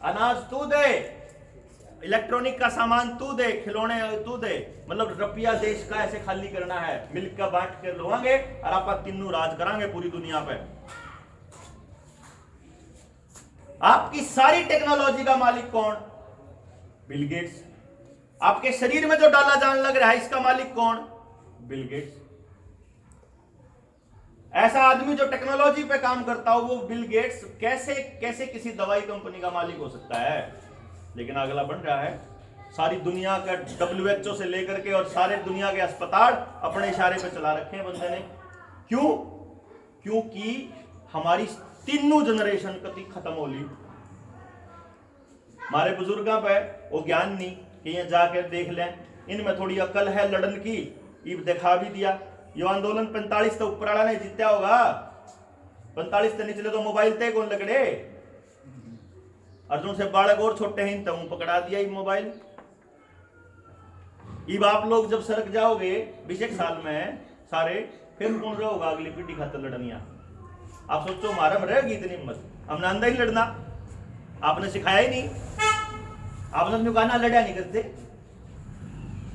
अनाज तू दे, इलेक्ट्रॉनिक का सामान तू दे, खिलौने तू दे, मतलब रुपया देश का ऐसे खाली करना है, मिल्क का बांट के लोगे और आप तीनों राज करांगे पूरी दुनिया पे। आपकी सारी टेक्नोलॉजी का मालिक कौन? Bill Gates. आपके शरीर में जो डाला जान लग रहा है, इसका मालिक कौन? Bill Gates. ऐसा आदमी जो टेक्नोलॉजी पे काम करता हो वो बिल गेट्स कैसे कैसे किसी दवाई कंपनी का मालिक हो सकता है? लेकिन अगला बन रहा है। सारी दुनिया का WHO से लेकर के और सारे दुनिया के अस्पताल अपने इशारे पे चला रखे हैं बंदे ने। क्यों? क्योंकि हमारी तीनों जनरेशन कति खत्म हो ली। हमारे बुजुर्गों पे वो ज्ञान नहीं कि ये जाकर देख लें, इनमें थोड़ी अकल है लड़न की, इब दिखा भी दिया। यो आंदोलन 45 तो ऊपर वाला ने जीता होगा, 45 से निचले तो मोबाइल थे कौन लगड़े। अर्जुन से बालक और छोटे हैं तब पकड़ा दिया ये मोबाइल। इब आप लोग जब सड़क जाओगे 20 साल में सारे, फिर कौन रहोगा अगली पीढ़ी खातर लड़निया? आप सोचो हमारा में रहेगी इतनी हिम्मत? हमने अंदर ही लड़ना, आपने सिखाया ही नहीं। आपने न्यू कहना लड़ा नहीं करते,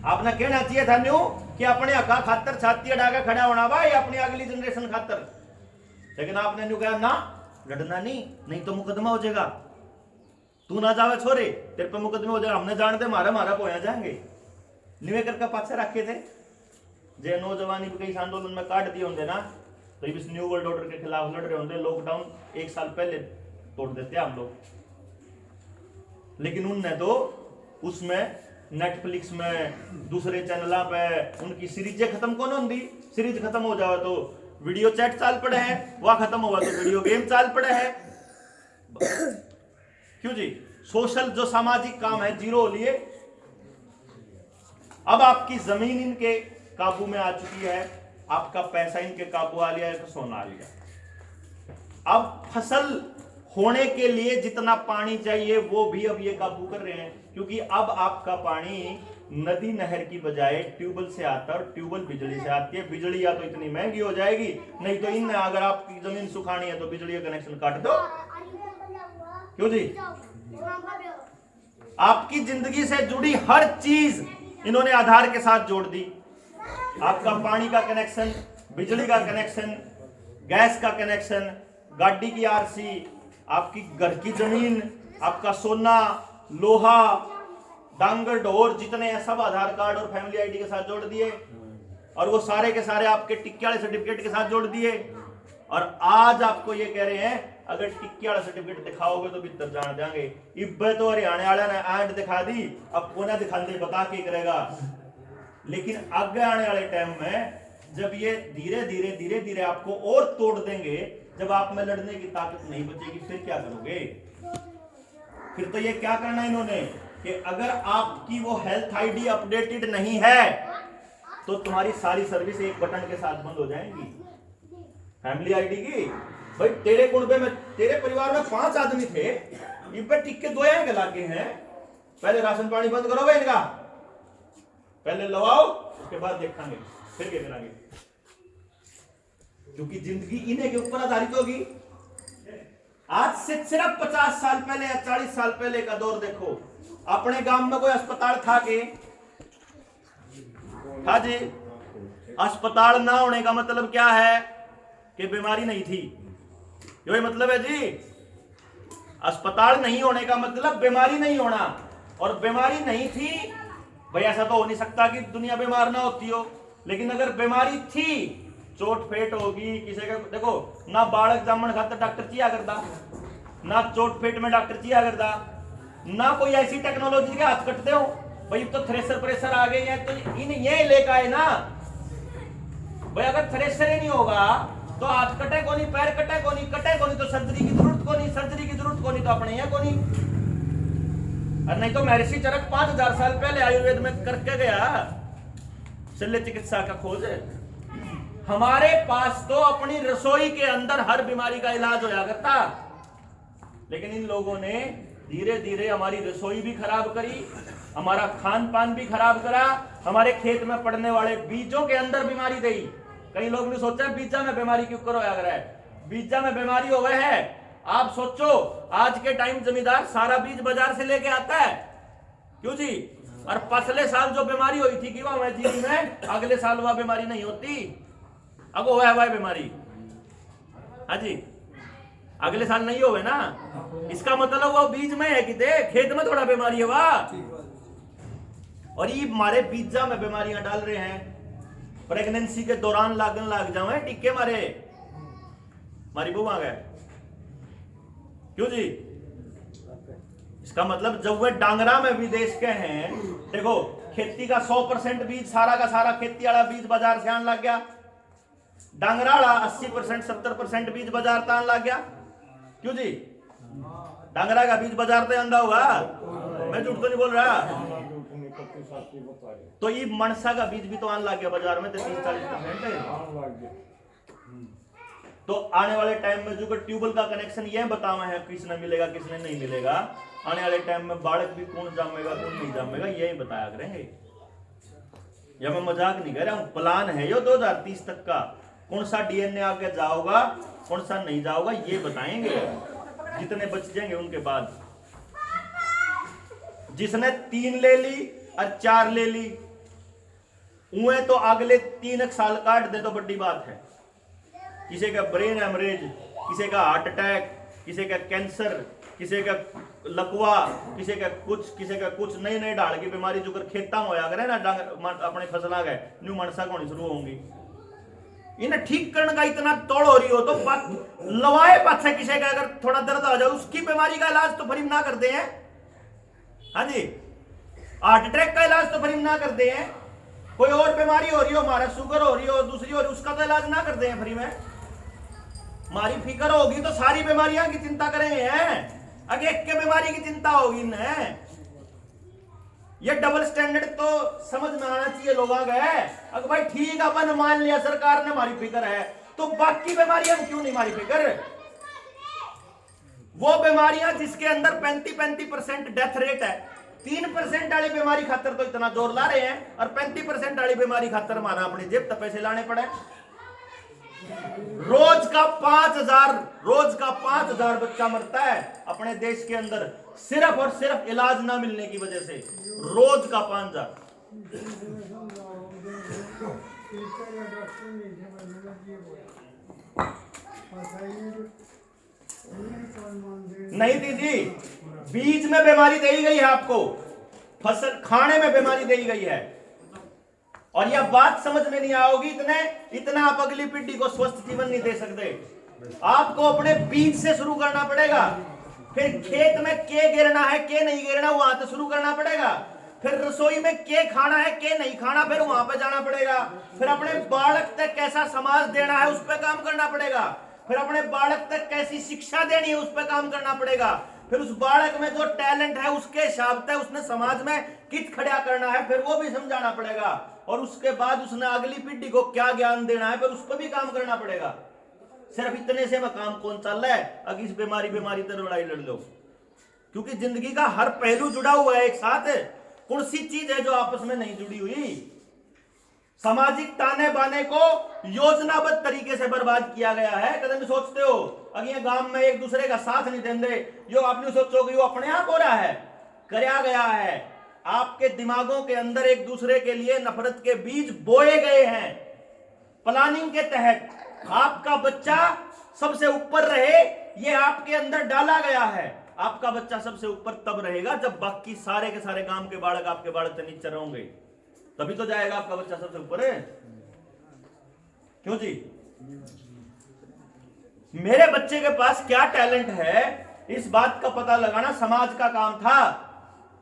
आपने कहना चाहिए था न्यू कि अपने हका खातर छाती अड़ा खड़ा होना हुआ या अपनी अगली जनरेशन खातर। लेकिन आपने न्यू कहा ना, लड़ना नहीं तो मुकदमा हो जाएगा, तू ना जावे छोरे, तेरे पे मुकदमे हो जाएगा। हमने जानते मारा पोया जाएंगे। निवे करके पाछे रखे थे जे नौजवानी कई आंदोलन में काट दिए होंगे ना, तो इस न्यू वर्ल्ड ऑर्डर के खिलाफ लड़ रहे होंगे। लॉकडाउन 1 साल पहले तोड़ देते हम लोग, लेकिन उनने तो उसमें नेटफ्लिक्स में दूसरे चैनल पे उनकी सीरीजें खत्म कौन होंगी? सीरीज खत्म हो जाए तो वीडियो चैट चाल पड़े हैं, वह खत्म हुआ तो वीडियो गेम चाल पड़े हैं। क्यों जी? सोशल जो सामाजिक काम है जीरो हो लिए। अब आपकी जमीन इनके काबू में आ चुकी है, आपका पैसा इनके काबू आ लिया है, तो सोना आ लिया। अब फसल होने के लिए जितना पानी चाहिए वो भी अब ये काबू कर रहे हैं, क्योंकि अब आपका पानी नदी नहर की बजाय ट्यूबवेल से आता है, और ट्यूबवेल बिजली से आती है। बिजली या तो इतनी महंगी हो जाएगी, नहीं तो इन अगर आपकी जमीन सुखानी है तो बिजली का कनेक्शन काट दो। क्यों जी? आपकी जिंदगी से जुड़ी हर चीज इन्होंने आधार के साथ जोड़ दी। आपका पानी का कनेक्शन, बिजली का कनेक्शन, गैस का कनेक्शन, गाड़ी की आरसी, आपकी घर की जमीन, आपका सोना, लोहा, डांगर ढोर जितने हैं सब आधार कार्ड और फैमिली आईडी के साथ जोड़ दिए, और वो सारे के सारे आपके टिक्के वाले सर्टिफिकेट के साथ जोड़ दिए। और आज आपको ये कह रहे हैं अगर टिक्के वाला सर्टिफिकेट दिखाओगे तो भीतर जान देंगे। इब्बे तो हरियाणा वाले ने एंड दिखा दी, अब कोना दिखाते बता के करेगा। लेकिन आगे आने वाले टाइम में जब ये धीरे धीरे धीरे धीरे आपको और तोड़ देंगे, जब आप में लड़ने की ताकत नहीं बचेगी, फिर क्या करोगे? फिर तो ये क्या करना है इन्होंने कि अगर आपकी वो हेल्थ आईडी अपडेटेड नहीं है तो तुम्हारी सारी सर्विस एक बटन के साथ बंद हो जाएंगी। फैमिली आईडी की भाई तेरे कुंबे में, तेरे परिवार में 5 आदमी थे, इब्बे टिक्के 2 के लागे हैं, पहले राशन पानी बंद करो भाई इनका, पहले लवाओ उसके बाद देखेंगे फिर क्या करेंगे, क्योंकि जिंदगी इन्हीं के ऊपर आधारित होगी। आज से सिर्फ 50 साल पहले या 40 साल पहले का दौर देखो, अपने गांव में कोई अस्पताल था कि? हाँ जी। अस्पताल ना होने का मतलब क्या है? कि बीमारी नहीं थी, यही मतलब है जी। अस्पताल नहीं होने का मतलब बीमारी नहीं होना, और बीमारी नहीं थी भाई, ऐसा तो हो नहीं सकता कि दुनिया बीमार ना होती हो। लेकिन अगर बीमारी थी चोट फेट होगी किसी का, देखो ना बालक जामन खातर डॉक्टर चिया करता, ना चोट फेट में डॉक्टर चिया करता, ना कोई ऐसी टेक्नोलॉजी के हाथ कटते हो भाई। तो थ्रेसर प्रेशर आ गए हैं तो इन ये लेकर आए ना भाई। अगर थ्रेसर ही नहीं होगा तो हाथ कटे को नहीं, पैर कटे को नहीं, कटे को नहीं तो सर्जरी की जरूरत को नहीं, सर्जरी की जरूरत को नहीं तो अपने यहाँ को नहीं। और नहीं तो महर्षि चरक 5000 साल पहले आयुर्वेद में करके गया शल्य चिकित्सा का खोज। हमारे पास तो अपनी रसोई के अंदर हर बीमारी का इलाज होया करता, लेकिन इन लोगों ने धीरे धीरे हमारी रसोई भी खराब करी, हमारा खान पान भी खराब करा, हमारे खेत में पड़ने वाले बीजों के अंदर बीमारी दी। कई लोग ने सोचा बीजा में बीमारी क्यों करो यार है, बीजा में बीमारी हो गए है। आप सोचो आज के टाइम जमींदार सारा बीज बाजार से लेके आता है, क्यों जी? और पिछले साल जो बीमारी हुई थी कि वह जीवी में, अगले साल वह बीमारी नहीं होती। अब हुआ है वह बीमारी, हाँ जी, अगले साल नहीं होवे ना, इसका मतलब वो बीज में है कि दे खेत में थोड़ा बीमारी है वाह। और ये हमारे बीजा में बीमारियां डाल रहे हैं। प्रेगनेंसी के दौरान लागन लाग जाओ टीके मारे, हमारी बहू आ गए, क्यों जी? इसका मतलब जब वे डांगरा में विदेश के हैं, देखो खेती का 100% बीज सारा का सारा खेती वाला बीज बाजार से आने लग गया, डांगरा वाला 80% 70% बीज बाजार से आने लग गया, क्यों जी? डांगरा का बीज बाजार से आंदा होगा, मैं झूठ तो नहीं बोल रहा। तो ये मनसा का बीज भी तो आने लग गया बाजार में 30-40%। तो आने वाले टाइम में जो ट्यूबवेल का कनेक्शन ये बतावा है किसने मिलेगा किसने नहीं मिलेगा, आने वाले टाइम में बालक भी कौन जामेगा कौन नहीं जामेगा यही बताया करेंगे। या मैं मजाक नहीं कर रहा हूं, प्लान है यो 2030 तक का, कौन सा डीएनए आगे जाओगा कौन सा नहीं जाओगा ये बताएंगे, जितने बच जाएंगे उनके बाद। जिसने 3 ले ली और 4 ले ली उन्हें तो अगले 3 साल काट दे तो बड़ी बात है। किसी का ब्रेन हेमरेज, किसी का हार्ट अटैक, किसी का कैंसर, किसी का लकवा, किसी का कुछ नई नई ढाल की बीमारी जो कर खेता में होया करे ना अपने फसला गए न्यू मनसा को होनी शुरू होंगी। इन्हें ठीक करने का इतना तोड़ हो रही हो तो लवाए पाछे किसी का अगर थोड़ा दर्द आ जाए उसकी बीमारी का इलाज तो फ्री ना करते हैं, हाँ जी। हार्ट अटैक का इलाज तो फ्री ना करते हैं, कोई और बीमारी हो रही हो, हमारा शुगर हो रही हो, दूसरी हो रही, उसका तो इलाज ना करते हैं फ्री में। हमारी फिक्र होगी तो सारी बीमारियां की चिंता करेंगे हैं, अगर एक के बीमारी की चिंता होगी न। ये डबल स्टैंडर्ड तो समझ में आना चाहिए लोगों का। अगर भाई ठीक है अपन मान लिया सरकार ने हमारी फिक्र है तो बाकी बीमारियां क्यों नहीं हमारी फिक्र? वो बीमारियां जिसके अंदर 35% डेथ रेट है, 3% वाली बीमारी खातर तो इतना जोर ला रहे हैं और 35% वाली बीमारी खातर माना अपनी जेब तक पैसे लाने पड़े। रोज का 5000 बच्चा मरता है अपने देश के अंदर सिर्फ और सिर्फ इलाज ना मिलने की वजह से, रोज का 5000। नहीं दीदी, बीज में बीमारी दी गई है आपको, फसल खाने में बीमारी दी गई है, और यह बात समझ में नहीं आओगी इतना आप अगली पीढ़ी को स्वस्थ जीवन नहीं दे सकते। आपको अपने बीज से शुरू करना पड़ेगा, फिर खेत में के गिरना है के नहीं गिरना वहां से शुरू करना पड़ेगा, फिर रसोई में के खाना है के नहीं खाना फिर वहां पे जाना पड़ेगा, फिर अपने बालक तक कैसा समाज देना है उस पर काम करना पड़ेगा, फिर अपने बालक तक कैसी शिक्षा देनी है उस पर काम करना पड़ेगा, फिर उस बालक में जो टैलेंट है उसके हिसाब से उसने समाज में कित खड़ा करना है फिर वो भी समझाना पड़ेगा, और उसके बाद उसने अगली पीढ़ी को क्या ज्ञान देना है फिर उस पर भी काम करना पड़ेगा। सिर्फ इतने से में काम कौन चल रहा है? अगर इस बीमारी तो लड़ाई लड़ लो, क्योंकि जिंदगी का हर पहलू जुड़ा हुआ है एक साथ। कौन सी चीज है जो आपस में नहीं जुड़ी हुई? सामाजिक ताने बाने को योजनाबद्ध तरीके से बर्बाद किया गया है। कदम सोचते हो अगर गांव में एक दूसरे का साथ नहीं देंगे, जो आपने सोचो कि वो अपने आप हो रहा है, कराया गया है। आपके दिमागों के अंदर एक दूसरे के लिए नफरत के बीज बोए गए हैं। प्लानिंग के तहत आपका बच्चा सबसे ऊपर रहे, ये आपके अंदर डाला गया है। आपका बच्चा सबसे ऊपर तब रहेगा जब बाकी सारे के सारे गांव के बालक आपके बालक से नीचे रहेंगे, तभी तो जाएगा आपका बच्चा सबसे ऊपर है। क्यों जी? मेरे बच्चे के पास क्या टैलेंट है, इस बात का पता लगाना समाज का काम था।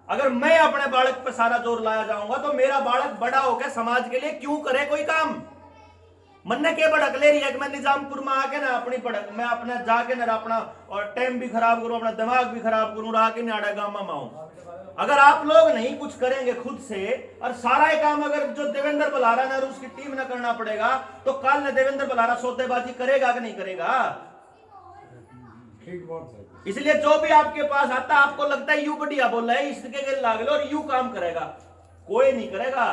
अगर मैं अपने बालक पर सारा जोर लाया जाऊंगा तो मेरा बालक बड़ा होकर समाज के लिए क्यों करे कोई काम? मन ने के भड़क ले रही है कि मैं निजामपुर में आके ना अपनी भड़क, मैं अपना जाके ना अपना और टाइम भी खराब करूं, अपना दिमाग भी खराब करूं, रहा के नाड़ा गामा में आऊं। अगर आप लोग नहीं कुछ करेंगे खुद से, और सारा ही काम अगर जो देवेंद्र बलारा ने और उसकी टीम ने करना पड़ेगा, तो कल ने देवेंद्र बलारा सौदेबाजी करेगा कि नहीं करेगा? इसलिए जो भी आपके पास आता, आपको लगता है यू बढ़िया बोल रहा है, इसके लाग लो और यू काम करेगा, कोई नहीं करेगा।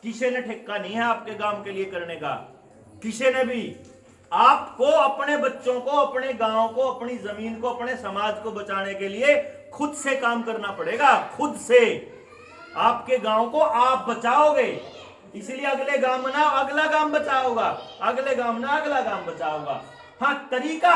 किसी ने ठेका नहीं है आपके काम के लिए करने का, किसी ने भी। आपको अपने बच्चों को, अपने गांव को, अपनी जमीन को, अपने समाज को बचाने के लिए खुद से काम करना पड़ेगा। खुद से आपके गांव को आप बचाओगे, इसलिए अगले गांव में ना अगला गांव बचाओगा, अगले गांव ना अगला गांव बचाओगा। हाँ, तरीका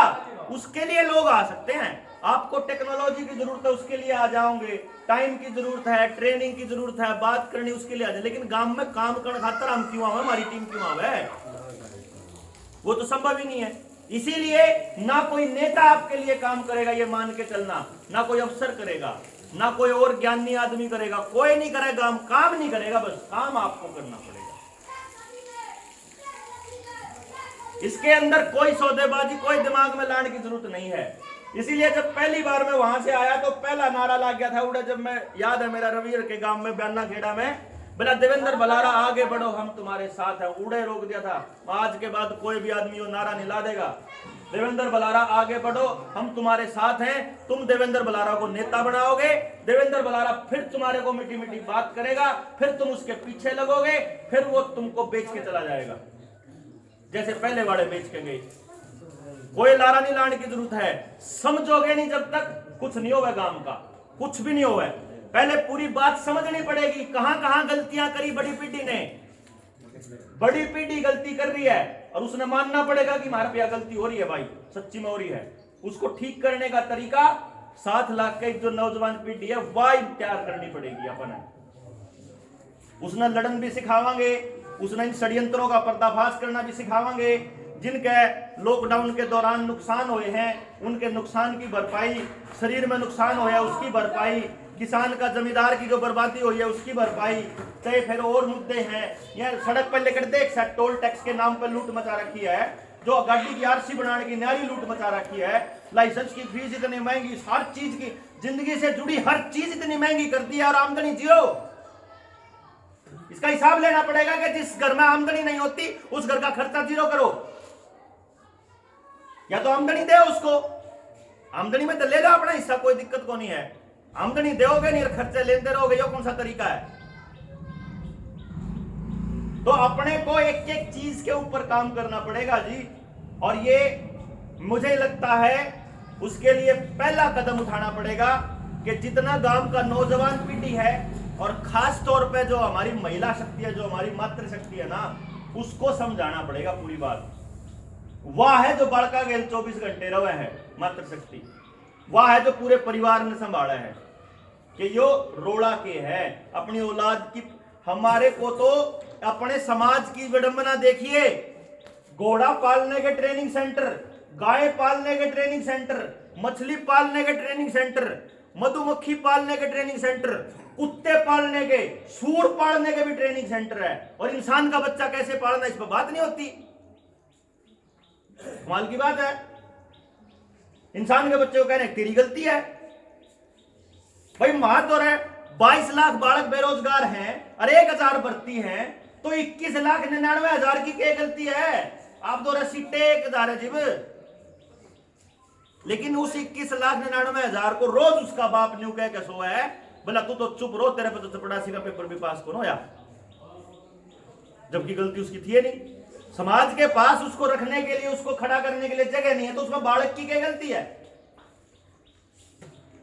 उसके लिए लोग आ सकते हैं, आपको टेक्नोलॉजी की जरूरत है उसके लिए आ जाओगे, टाइम की जरूरत है, ट्रेनिंग की जरूरत है, बात करनी उसके लिए आ जाए, लेकिन गांव में काम करने खातर हम क्यों आवे, हमारी टीम क्यों आवे? वो तो संभव ही नहीं है। इसीलिए ना कोई नेता आपके लिए काम करेगा ये मान के चलना, ना कोई अफसर करेगा, ना कोई और ज्ञानी आदमी करेगा, कोई नहीं करेगा, काम नहीं करेगा, बस काम आपको करना पड़ेगा। इसके अंदर कोई सौदेबाजी, कोई दिमाग में लाने की जरूरत नहीं है। इसीलिए जब पहली बार मैं वहां से आया तो पहला नारा लग गया था उड़े, जब मैं याद है मेरा रवियर के गांव में बयाना खेड़ा में, बोला देवेंद्र बलारा आगे बढ़ो हम तुम्हारे साथ हैं, उड़े रोक दिया था। आज के बाद कोई भी आदमी वो नारा नहीं ला देगा, देवेंद्र बलारा आगे बढ़ो हम तुम्हारे साथ हैं, तुम देवेंद्र बलारा को नेता बनाओगे, देवेंद्र बलारा फिर तुम्हारे को मीठी मीठी बात करेगा, फिर तुम उसके पीछे लगोगे, फिर वो तुमको बेच के चला जाएगा जैसे पहले वाले बेच के गए। कोई लारा नहीं लाने की जरूरत है, समझोगे नहीं जब तक कुछ नहीं होगा, गांव का कुछ भी नहीं होगा। पहले पूरी बात समझनी पड़ेगी, कहां कहां गलतियां करी बड़ी पीढ़ी ने, बड़ी पीढ़ी गलती कर रही है और उसने मानना पड़ेगा कि हमारे पे गलती हो रही है भाई, सच्ची में हो रही है। उसको ठीक करने का तरीका 7 लाख की जो नौजवान पीढ़ी है वह तैयार करनी पड़ेगी अपन। उसने लड़न भी सिखावांगे, उसने इन षड्यंत्रों का पर्दाफाश करना भी सिखावांगे, जिनके लॉकडाउन के दौरान नुकसान हुए हैं उनके नुकसान की भरपाई, शरीर में नुकसान होया उसकी भरपाई, किसान का जमींदार की जो बर्बादी हुई है उसकी भरपाई, चाहे फिर और मुद्दे हैं। यह सड़क पर लेकर देख सकते, टोल टैक्स के नाम पर लूट मचा रखी है, जो गाड़ी की आरसी बनाने की न्यारी लूट मचा रखी है, लाइसेंस की फीस इतनी महंगी, हर चीज की जिंदगी से जुड़ी हर चीज इतनी महंगी कर दी है, और आमदनी जीरो। इसका हिसाब लेना पड़ेगा कि जिस घर में आमदनी नहीं होती उस घर का खर्चा जीरो करो, या तो आमदनी दे उसको, आमदनी में तो ले लो अपना हिस्सा, कोई दिक्कत को नहीं है, आमदनी दोगे नहीं और खर्चे लेते रहोगे, ये कौन सा तरीका है? तो अपने को एक एक चीज के ऊपर काम करना पड़ेगा जी। और ये मुझे लगता है उसके लिए पहला कदम उठाना पड़ेगा कि जितना गांव का नौजवान पीढ़ी है और खास तौर पे जो हमारी महिला शक्ति है, जो हमारी मातृ शक्ति है ना, उसको समझाना पड़ेगा पूरी बात। वह है जो बड़का गेल 24 घंटे रवे है मातृ शक्ति, वह है जो पूरे परिवार ने संभाला है कि यो रोड़ा के है अपनी औलाद की। हमारे को तो अपने समाज की विडंबना देखिए, घोड़ा पालने के ट्रेनिंग सेंटर, गाय पालने के ट्रेनिंग सेंटर, मछली पालने के ट्रेनिंग सेंटर, मधुमक्खी पालने के ट्रेनिंग सेंटर, कुत्ते पालने के, सूर पालने के भी ट्रेनिंग सेंटर है, और इंसान का बच्चा कैसे पालना इस पर बात नहीं होती। कमाल की बात है, इंसान के बच्चे को कह रहे हैं तेरी गलती है भाई। महादौर है 22 लाख बालक बेरोजगार हैं और 1000 भर्ती हैं, तो 21,99,000 की क्या गलती है? आप दो सीटें 1000 है जीव, लेकिन उस 21,99,000 को रोज उसका बाप न्यू कह के सोया है, बोला तू तो चुप रो, तेरे पे तो चपड़ासी का पेपर भी पास करो या, जबकि गलती उसकी थी नहीं। समाज के पास उसको रखने के लिए, उसको खड़ा करने के लिए जगह नहीं है, तो उसमें बालक की क्या गलती है?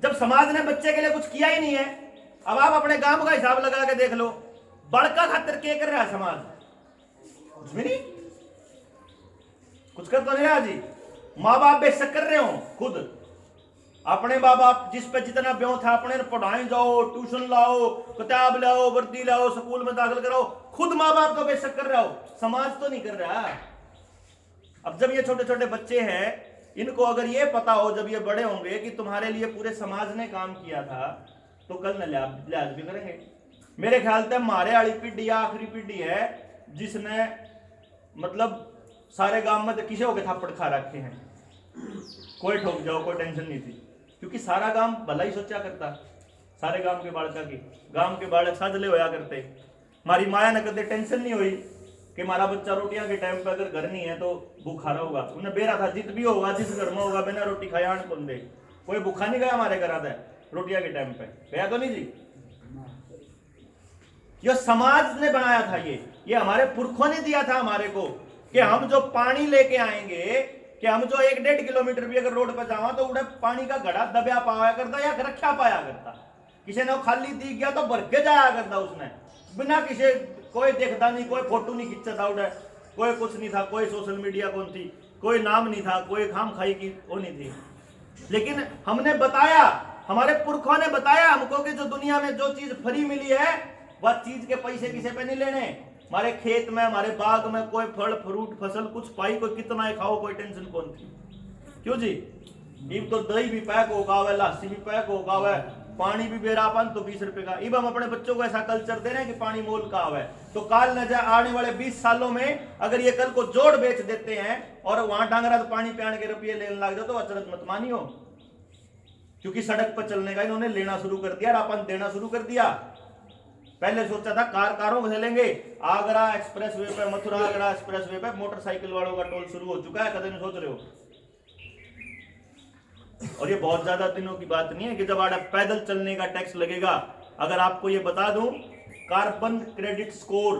जब समाज ने बच्चे के लिए कुछ किया ही नहीं है। अब आप अपने गांव का हिसाब लगा के देख लो, बड़का खातिर क्या कर रहा है समाज? कुछ भी नहीं, कुछ कर तो नहीं रहा जी। माँ बाप बेशक कर रहे हो, खुद अपने माँ बाप जिस पे जितना ब्यों था, अपने पढ़ाई जाओ, ट्यूशन लाओ, किताब लाओ, वर्दी लाओ, स्कूल में दाखिल कराओ, खुद माँ बाप तो बेशक कर रहा हो, समाज तो नहीं कर रहा। अब जब ये छोटे छोटे बच्चे हैं, इनको अगर ये पता हो जब ये बड़े होंगे कि तुम्हारे लिए पूरे समाज ने काम किया था, तो कल न लिहाज भी करेंगे। मेरे ख्याल से हमारे वाली पीढ़ी आखिरी पीढ़ी है जिसने मतलब सारे गांव में किसे होके थप्पड़ खा रखे हैं, कोई ठोक जाओ कोई टेंशन नहीं थी, क्योंकि सारा गांव भला ही सोचा करता, सारे गांव के बालका की, गांव के बालक साजले होया करते। हमारी माया ने कदे टेंशन नहीं हुई कि हमारा बच्चा रोटियां के टाइम पे अगर घर नहीं है तो भूखा रहा होगा, उन्हें बेरा था जित भी होगा जिस घर में होगा बिना रोटी खाया आन कौन दे, कोई भूखा नहीं गया हमारे घर आता है रोटियां के टाइम पे, गया तो नहीं जी। ये समाज ने बनाया था, ये हमारे पुरखों ने दिया था हमारे को कि हम जो पानी लेके आएंगे, कि हम जो 1-1.5 किलोमीटर भी अगर रोड पर जावा तो उड़े पानी का घड़ा दबया पाया करता या रखा पाया करता, किसी ने खाली दी गया तो भर के जाया करता उसने, बिना किसी कोई देखता नहीं, कोई फोटो नहीं खींचता उड़े, कोई कुछ नहीं था, कोई सोशल मीडिया कौन थी, कोई नाम नहीं था, कोई खाम खाई की वो नहीं थी। लेकिन हमने बताया, हमारे पुरखों ने बताया हमको कि जो दुनिया में जो चीज फ्री मिली है वह चीज के पैसे किसी पे नहीं लेने। हमारे खेत में हमारे बाग में कोई फल फ्रूट फसल कुछ पाई, कोई कितना ही खाओ कोई टेंशन कौन थी, क्यों जी। इब तो दही भी पैक होगा, लस्सी भी पैक होगा, पानी भी बेरापन तो 20 रुपए का। इब हम अपने बच्चों को ऐसा कल्चर दे रहे हैं कि पानी मोल का है, तो काल न जाए आने वाले 20 सालों में अगर ये कल को जोड़ बेच देते हैं और वहां डांगरा तो पानी पियाने के रुपये लेने लग जाओ तो अचरज मत मानियो, क्योंकि सड़क पर चलने का इन्होंने लेना शुरू कर दिया और अपन देना शुरू कर दिया। पहले सोचा था कारों से लेंगे, आगरा एक्सप्रेस वे पे, मथुरा आगरा एक्सप्रेस वे पे मोटरसाइकिल वालों का टोल शुरू हो चुका है, कदम नहीं सोच रहे हो। और ये बहुत ज्यादा दिनों की बात नहीं है कि जब आड़ा पैदल चलने का टैक्स लगेगा। अगर आपको ये बता दूं, कार्बन क्रेडिट स्कोर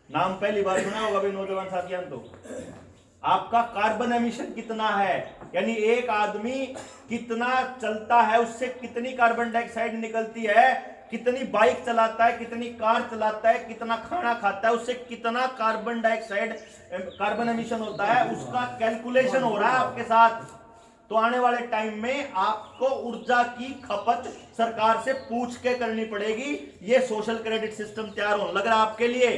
नाम पहली बार सुना होगा भाई नौजवान साथियों, तो आपका कार्बन एमिशन कितना है, यानी एक आदमी कितना चलता है उससे कितनी कार्बन डाइऑक्साइड निकलती है, कितनी बाइक चलाता है, कितनी कार चलाता है, कितना खाना खाता है, उससे कितना कार्बन डाइऑक्साइड कार्बन एमिशन होता है, उसका कैलकुलेशन हो रहा है आपके साथ। तो आने वाले टाइम में आपको ऊर्जा की खपत सरकार से पूछ के करनी पड़ेगी। ये सोशल क्रेडिट सिस्टम तैयार होने लग रहा है आपके लिए।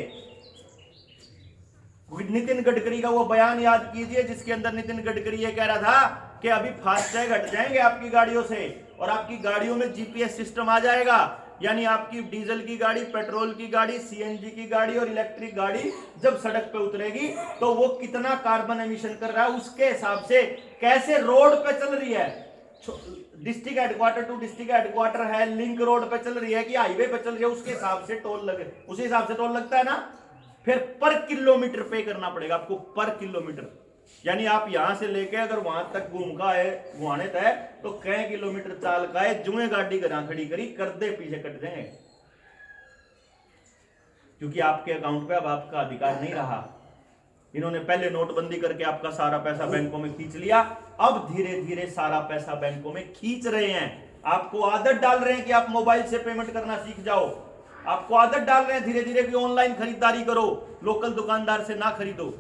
नितिन गडकरी का वो बयान याद कीजिए जिसके अंदर नितिन गडकरी ये कह रहा था कि अभी फास्टैग हट जाएंगे आपकी गाड़ियों से और आपकी गाड़ियों में जीपीएस सिस्टम आ जाएगा, यानी आपकी डीजल की गाड़ी, पेट्रोल की गाड़ी, सीएनजी की गाड़ी और इलेक्ट्रिक गाड़ी जब सड़क पे उतरेगी तो वो कितना कार्बन एमिशन कर रहा है उसके हिसाब से कैसे रोड पे चल रही है, district headquarter to district headquarter है, लिंक रोड पे चल रही है कि हाईवे पे चल रही है, उसके हिसाब से टोल लगे, उसी हिसाब से टोल लगता है ना। फिर पर किलोमीटर पे करना पड़ेगा आपको, पर किलोमीटर, यानी आप यहां से लेके अगर वहां तक घूम का है घुमाने तय तो कई किलोमीटर चाल का है, जुए गाड़ी घर खड़ी करी कर दे पीछे कट जाएंगे, क्योंकि आपके अकाउंट पे अब आपका अधिकार नहीं रहा। इन्होंने पहले नोटबंदी करके आपका सारा पैसा बैंकों में खींच लिया, अब धीरे धीरे सारा पैसा बैंकों में खींच रहे हैं। आपको आदत डाल रहे हैं कि आप मोबाइल से पेमेंट करना सीख जाओ, आपको आदत डाल रहे हैं धीरे धीरे कि ऑनलाइन खरीदारी करो, लोकल दुकानदार से ना खरीदो।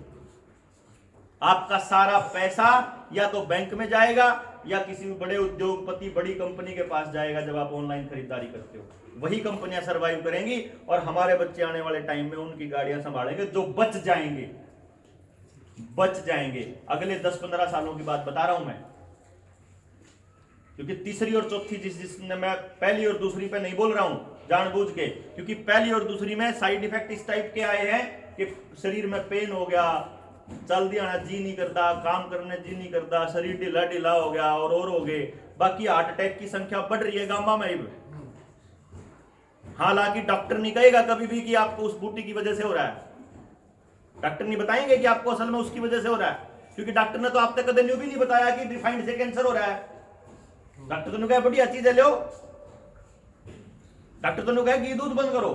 आपका सारा पैसा या तो बैंक में जाएगा या किसी भी बड़े उद्योगपति बड़ी कंपनी के पास जाएगा। जब आप ऑनलाइन खरीदारी करते हो वही कंपनियां सरवाइव करेंगी और हमारे बच्चे आने वाले टाइम में उनकी गाड़ियां संभालेंगे जो बच जाएंगे अगले 10-15 सालों की बात बता रहा हूं मैं, क्योंकि तीसरी और चौथी जिसने मैं पहली और दूसरी पे नहीं बोल रहा हूं जानबूझ के, क्योंकि पहली और दूसरी में साइड इफेक्ट इस टाइप के आए हैं कि शरीर में पेन हो गया, चल दिया जी नहीं करता, काम करने जी नहीं करता, शरीर ढीला ढीला हो गया और हो गए। बाकी हार्ट अटैक की संख्या बढ़ रही है गांव में। हालांकि डॉक्टर नहीं कहेगा कभी भी कि आपको उस बूटी की वजह से हो रहा है, डॉक्टर नहीं बताएंगे कि आपको असल में उसकी वजह से हो रहा है, क्योंकि डॉक्टर ने तो आप तक कभी न्यू भी नहीं बताया कि रिफाइंड से कैंसर हो रहा है। डॉक्टर तो कहा बढ़िया चीज है लो, डॉक्टर तो कहा कि दूध बंद करो,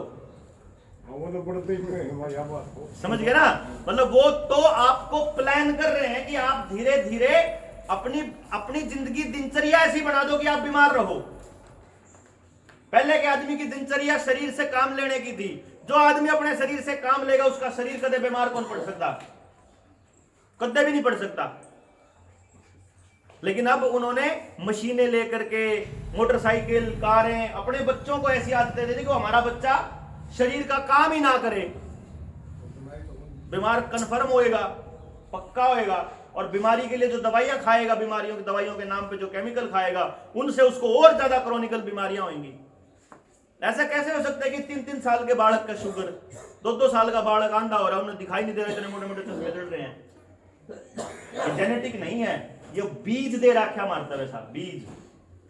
समझ गए ना। मतलब वो तो आपको प्लान कर रहे हैं कि आप धीरे धीरे अपनी जिंदगी दिनचर्या ऐसी बना दो कि आप बीमार रहो। पहले के आदमी की दिनचर्या शरीर से काम लेने की थी, जो आदमी अपने शरीर से काम लेगा उसका शरीर कदे बीमार कौन पड़ सकता, कदे भी नहीं पड़ सकता। लेकिन अब उन्होंने मशीनें लेकर के मोटरसाइकिल कारें अपने बच्चों को ऐसी आदतें दे दी कि हमारा बच्चा शरीर का काम ही ना करे, बीमार कन्फर्म होएगा। पक्का होएगा। और बीमारी के लिए जो दवाइयां खाएगा, बीमारियों की दवाइयों के नाम पे जो केमिकल खाएगा, उनसे उसको और ज्यादा क्रोनिकल बीमारियां होंगी। ऐसा कैसे हो सकता है कि 3-3 साल के बालक का शुगर, 2-2 साल का बालक अंधा हो रहा है, उन्हें दिखाई नहीं दे रहा, इतने मोटे मोटे चश्मे चढ़ रहे हैं। ये जेनेटिक नहीं है, ये बीज दे रखा मारता है साहब,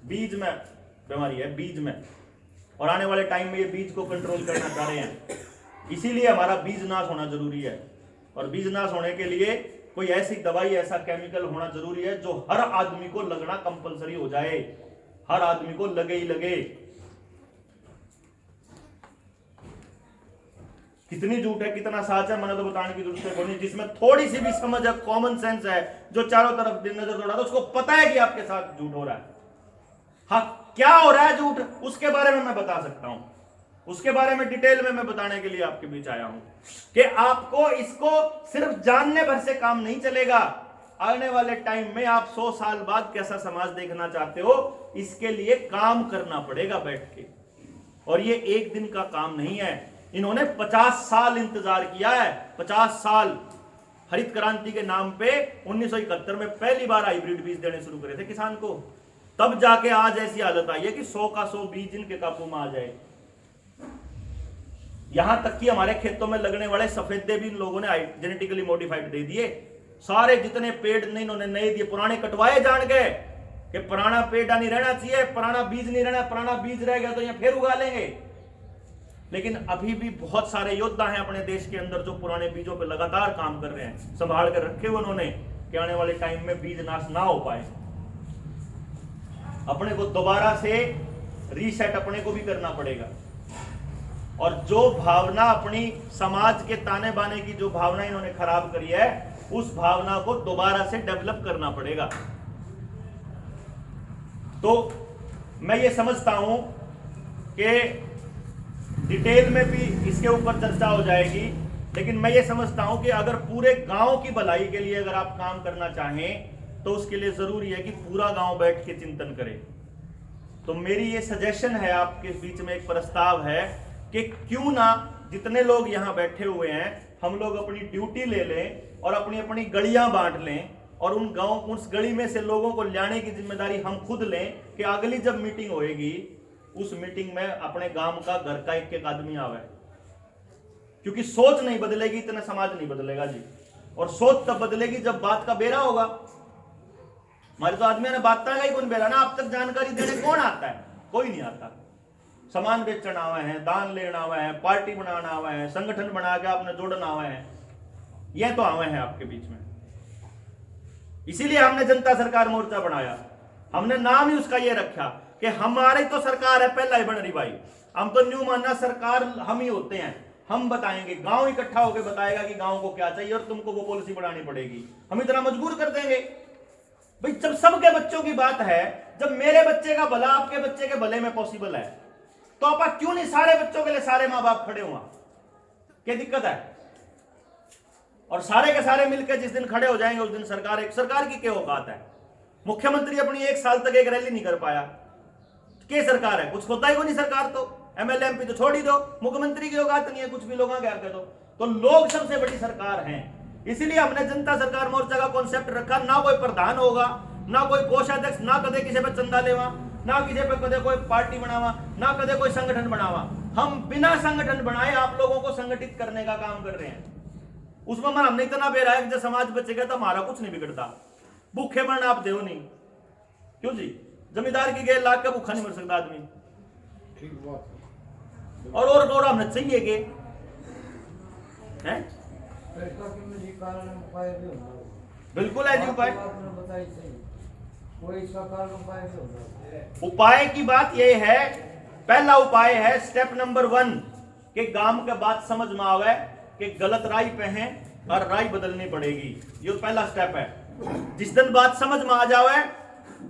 बीज में बीमारी है, बीज में। और आने वाले टाइम में ये बीज को कंट्रोल करना चाह रहे हैं, इसीलिए हमारा बीज नाश होना जरूरी है। और बीज नाश होने के लिए कोई ऐसी दवाई, ऐसा केमिकल होना जरूरी है जो हर आदमी को लगना कंपलसरी हो जाए, हर आदमी को लगे ही लगे। कितनी झूठ है, कितना सच है, मैंने तो बताने की जरूरत है नहीं। जिसमें थोड़ी सी भी समझ है, कॉमन सेंस है, जो चारों तरफ नजर दौड़ा, तो उसको पता है कि आपके साथ झूठ हो रहा है। हाँ, क्या हो रहा है झूठ, उसके बारे में मैं बता सकता हूं, उसके बारे में डिटेल में मैं बताने के लिए आपके बीच आया हूं कि आपको इसको सिर्फ जानने भर से काम नहीं चलेगा। आने वाले टाइम में आप 100 साल बाद कैसा समाज देखना चाहते हो, इसके लिए काम करना पड़ेगा बैठ के। और ये एक दिन का काम नहीं है, इन्होंने 50 साल इंतजार किया है, 50 साल। हरित क्रांति के नाम पे 1971 में पहली बार हाइब्रिड बीज देने शुरू करे थे किसान को, तब जाके आज ऐसी हालत आई है कि 100 का 100 बीज इनके काबू में आ जाए। यहां तक कि हमारे खेतों में लगने वाले सफेदे भी इन लोगों ने जेनेटिकली मॉडिफाइड दे दिए। सारे जितने पेड़ नहीं इन्होंने नए दिए, पुराने कटवाए जान गए कि पुराना पेड़ नहीं रहना चाहिए, पुराना बीज नहीं रहना, पुराना बीज रह गया तो यहां फिर उगा लेंगे। लेकिन अभी भी बहुत सारे योद्धा हैं अपने देश के अंदर जो पुराने बीजों पे लगातार काम कर रहे हैं, संभाल कर रखे हुए उन्होंने कि आने वाले टाइम में बीज नाश ना हो पाए। अपने को दोबारा से रीसेट अपने को भी करना पड़ेगा। और जो भावना अपनी समाज के ताने बाने की जो भावना इन्होंने खराब करी है, उस भावना को दोबारा से डेवलप करना पड़ेगा। तो मैं ये समझता हूं कि डिटेल में भी इसके ऊपर चर्चा हो जाएगी, लेकिन मैं ये समझता हूं कि अगर पूरे गांव की भलाई के लिए अगर आप काम करना चाहें तो उसके लिए जरूरी है कि पूरा गांव बैठ के चिंतन करे। तो मेरी ये सजेशन है आपके बीच में, एक प्रस्ताव है कि क्यों ना जितने लोग यहां बैठे हुए हैं, हम लोग अपनी ड्यूटी ले लें और अपनी अपनी गलियां बांट लें, और उस गली में से लोगों को लाने की जिम्मेदारी हम खुद लें कि अगली जब मीटिंग होएगी उस मीटिंग में अपने गांव का, घर का एक आदमी आवे। क्योंकि सोच नहीं बदलेगी इतना समाज नहीं बदलेगा जी। और सोच तब बदलेगी जब बात का बेरा होगा। हमारे तो आदमी ने बात ही कौन बेरा ना, अब तक जानकारी देने कौन आता है? कोई नहीं आता। सामान बेचना आवे हैं, दान लेना आवे हैं, पार्टी बनाना आवे हैं, संगठन बना के आपने जोड़ना आवे हैं, ये तो आवे हैं आपके बीच में। इसीलिए हमने जनता सरकार मोर्चा बनाया। हमने नाम ही उसका ये रखा कि हमारी तो सरकार है पहला ही बन रही भाई। हम तो न्यू मानना सरकार हम ही होते हैं, हम बताएंगे, गांव इकट्ठा होकर बताएगा कि गांव को क्या चाहिए और तुमको वो पॉलिसी बनानी पड़ेगी। हम इतना मजबूर कर देंगे भाई। जब सबके बच्चों की बात है, जब मेरे बच्चे का भला आपके बच्चे के भले में पॉसिबल है, तो आप क्यों नहीं सारे बच्चों के लिए सारे मां बाप खड़े हुआ? क्या दिक्कत है? और सारे के सारे मिलकर जिस दिन खड़े हो जाएंगे उस दिन सरकार की क्या औकात है? मुख्यमंत्री अपनी 1 साल तक एक रैली नहीं कर पाया, क्या सरकार है? कुछ होता ही को नहीं सरकार। तो एमएलए एमपी तो छोड़ ही दो, मुख्यमंत्री की औकात नहीं है कुछ भी लोगों के आगे। तो लोग सबसे बड़ी सरकार हैं। इसीलिए हमने जनता सरकार मोर्चा का कॉन्सेप्ट रखा। ना कोई प्रधान होगा, ना कोई कोषाध्यक्ष, ना कदे किसी पे चंदा लेवा, ना किसी पे कदे कोई पार्टी बनावा, ना कदे कोई संगठन बनावा। हम बिना संगठन बनाए आप लोगों को संगठित करने का काम कर रहे हैं। उसमें हमने इतना बेरा है कि जब समाज बचेगा तो हमारा कुछ नहीं बिगड़ता। भूखे मरना आप देव नहीं, क्यों जी? जमींदार की गेल लाख का भूखा नहीं मर सकता आदमी। ठीक बात है। और हमने चाहिए कि हैं बिल्कुल है जी उपाय। उपाय की बात यह है, पहला उपाय है स्टेप नंबर 1 कि गांव के बात समझ में आवे कि गलत राय पे हैं और राय बदलनी पड़ेगी। ये पहला स्टेप है। जिस दिन बात समझ में आ जावे,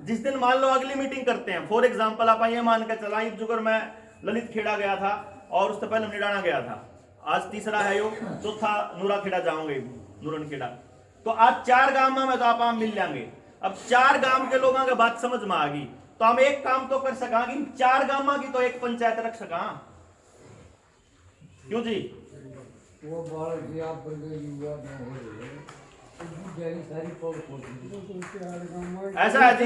जिस दिन मान लो अगली मीटिंग करते हैं, फॉर एग्जांपल आप ये मान के चला, जुगर मैं ललित खेड़ा गया था और उससे पहले निडाना गया था। आज तीसरा है यो, चौथा नूरा खेड़ा जाऊंगे, नूरन खेड़ा। तो आज 4 गांव में तो आप मिल जाएंगे। अब 4 गांव के लोगों की बात समझ में आ गई तो हम एक काम तो कर सका कि 4 गांव की तो एक पंचायत रख सका। क्यों जी? वो ऐसा है जी।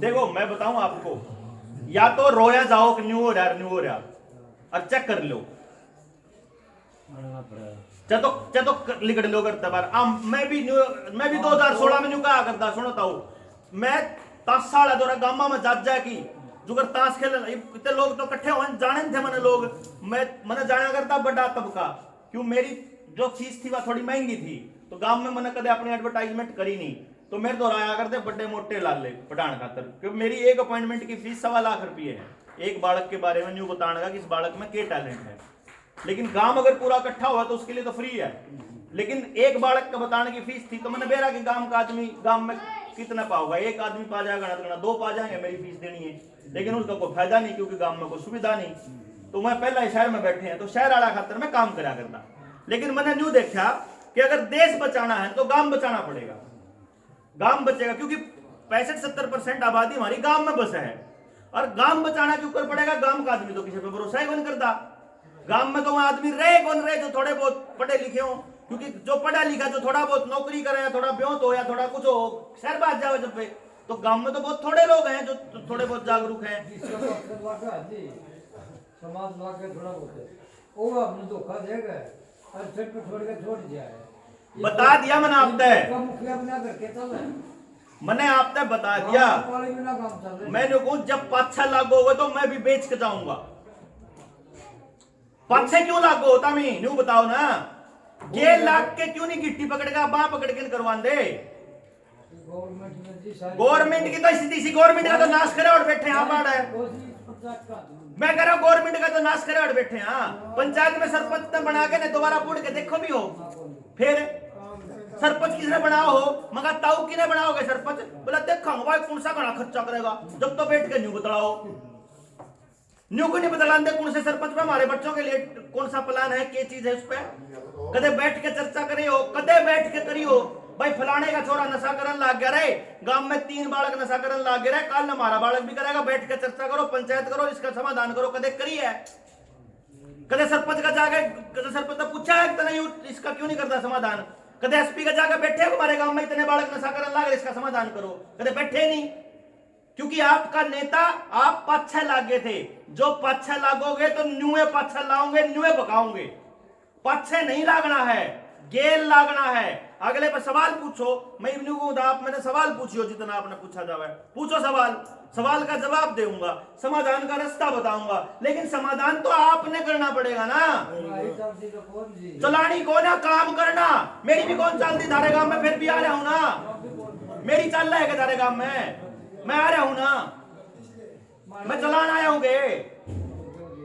देखो मैं बताऊं आपको, या तो रोया जाओ कि न्यू हो रहा और चेक कर लो, तो लिखट लो करता बार। मैं भी 2016 में न्यू कहा करता, सुनता हूं मैं 10 साल दौरा गामा में जा की जुगर ताश खेल, इतने लोग तो इकट्ठे हो जाने थे मैंने लोग, मैंने जाना करता बड़ा तबका, क्यों मेरी जो फीस थी वह थोड़ी महंगी थी, तो गांव में मैंने कदे अपनी एडवर्टाइजमेंट करी नहीं, तो मेरे तो आया करते बड़े मोटे लाले पठान खातर, क्योंकि मेरी एक अपॉइंटमेंट की फीस 1.25 लाख रुपये है, एक बालक के बारे में न्यू बताने कि इस बालक में क्या टैलेंट है। लेकिन गांव अगर पूरा इकट्ठा हुआ तो उसके लिए तो फ्री है, लेकिन एक बालक का बताने की फीस थी, तो मैंने बेरा कि गांव का आदमी गांव में कितना पाओगा, एक आदमी पा जाएगा, 2 पा जाएंगे, मेरी फीस देनी है, लेकिन उसका कोई फायदा नहीं क्योंकि गांव में कोई सुविधा नहीं। तो मैं पहला शहर में बैठे हैं तो शहर वाला खातर में काम करा करना, लेकिन मैंने न्यू देखा कि अगर देश बचाना है तो गांव बचाना पड़ेगा, गांव बचेगा, क्योंकि 65-70% आबादी हमारी गांव में बसा है, और गांव बचाना के ऊपर पड़ेगा। गांव का आदमी तो किसी पे भरोसा ही कौन करता, गांव में तो आदमी रहे कौन रहे जो थोड़े बहुत पढ़े लिखे हो, क्योंकि जो पढ़ा लिखा जो थोड़ा बहुत नौकरी करे या थोड़ा ब्योत हो या थोड़ा कुछ हो, शहर बात जाओ जब पे, तो गांव में तो बहुत थोड़े लोग हैं जो थोड़े बहुत जागरूक हैं। बता दिया मैंने आपने बता दिया, मैंने कहूं जब 5-6 लागू होगा तो मैं भी बेच के जाऊंगा। 5-6 क्यों लागू होता मैं न्यू बताओ ना, ये लाख के क्यों नहीं गिट्टी पकड़ेगा, बाँ पकड़ के करवा दे। गवर्नमेंट की तो स्थिति, गवर्नमेंट का तो नाश करे और बैठे यहाँ बाढ़ है, मैं कह रहा हूँ गवर्नमेंट का तो नाश करे और बैठे यहाँ। पंचायत में सरपंच बना के दोबारा पूछ के देखो भी हो, फिर सरपंच किसने बनाओ हो, मगर ताऊ किने बनाओगे सरपंच, बोला देखा भाई कौन सा घना खर्चा करेगा, जब तो बैठ के न्यू बतलाओ, न्यू को नहीं बतलाते कौन से सरपंच में हमारे बच्चों के लिए कौन सा प्लान है, क्या चीज है, उस पर कदे बैठ के चर्चा करियो, कदे बैठ के करियो भाई फलाने का छोरा नशा करन लाग गया रे, गांव में 3 बालक नशा करन लाग गया रे, कल हमारा बालक भी करेगा, बैठ के चर्चा करो, पंचायत करो, इसका समाधान करो, कदे करी है, कदे सरपंच का जाके, कदे सरपंच ने पूछा है कि नहीं इसका क्यों नहीं करता समाधान, कदे एसपी का जाके बैठे हमारे गांव में इतने बालक नशा करन लाग रहे, इसका समाधान करो, कदे बैठे नहीं, क्योंकि आपका नेता आप 5-6 लागे थे, जो 5-6 लागोगे तो न्यूए 5-6 लाओगे, न्यूए भगाओगे, 5-6 नहीं लागना है, गेल लागना है। अगले पर सवाल पूछो, मैं न्यू को आप मैंने सवाल पूछियो, जितना आपने पूछा जावे पूछो सवाल का जवाब दूंगा, समाधान का रास्ता बताऊंगा, लेकिन समाधान तो आपने करना पड़ेगा ना, चलानी कौन है, काम करना। मेरी भी कौन चलती धारे गांव में, फिर भी आ रहा हूं ना, मेरी चल रहा है धारे गांव में, मैं आ रहा हूं ना, मैं चलान आया हूं गे,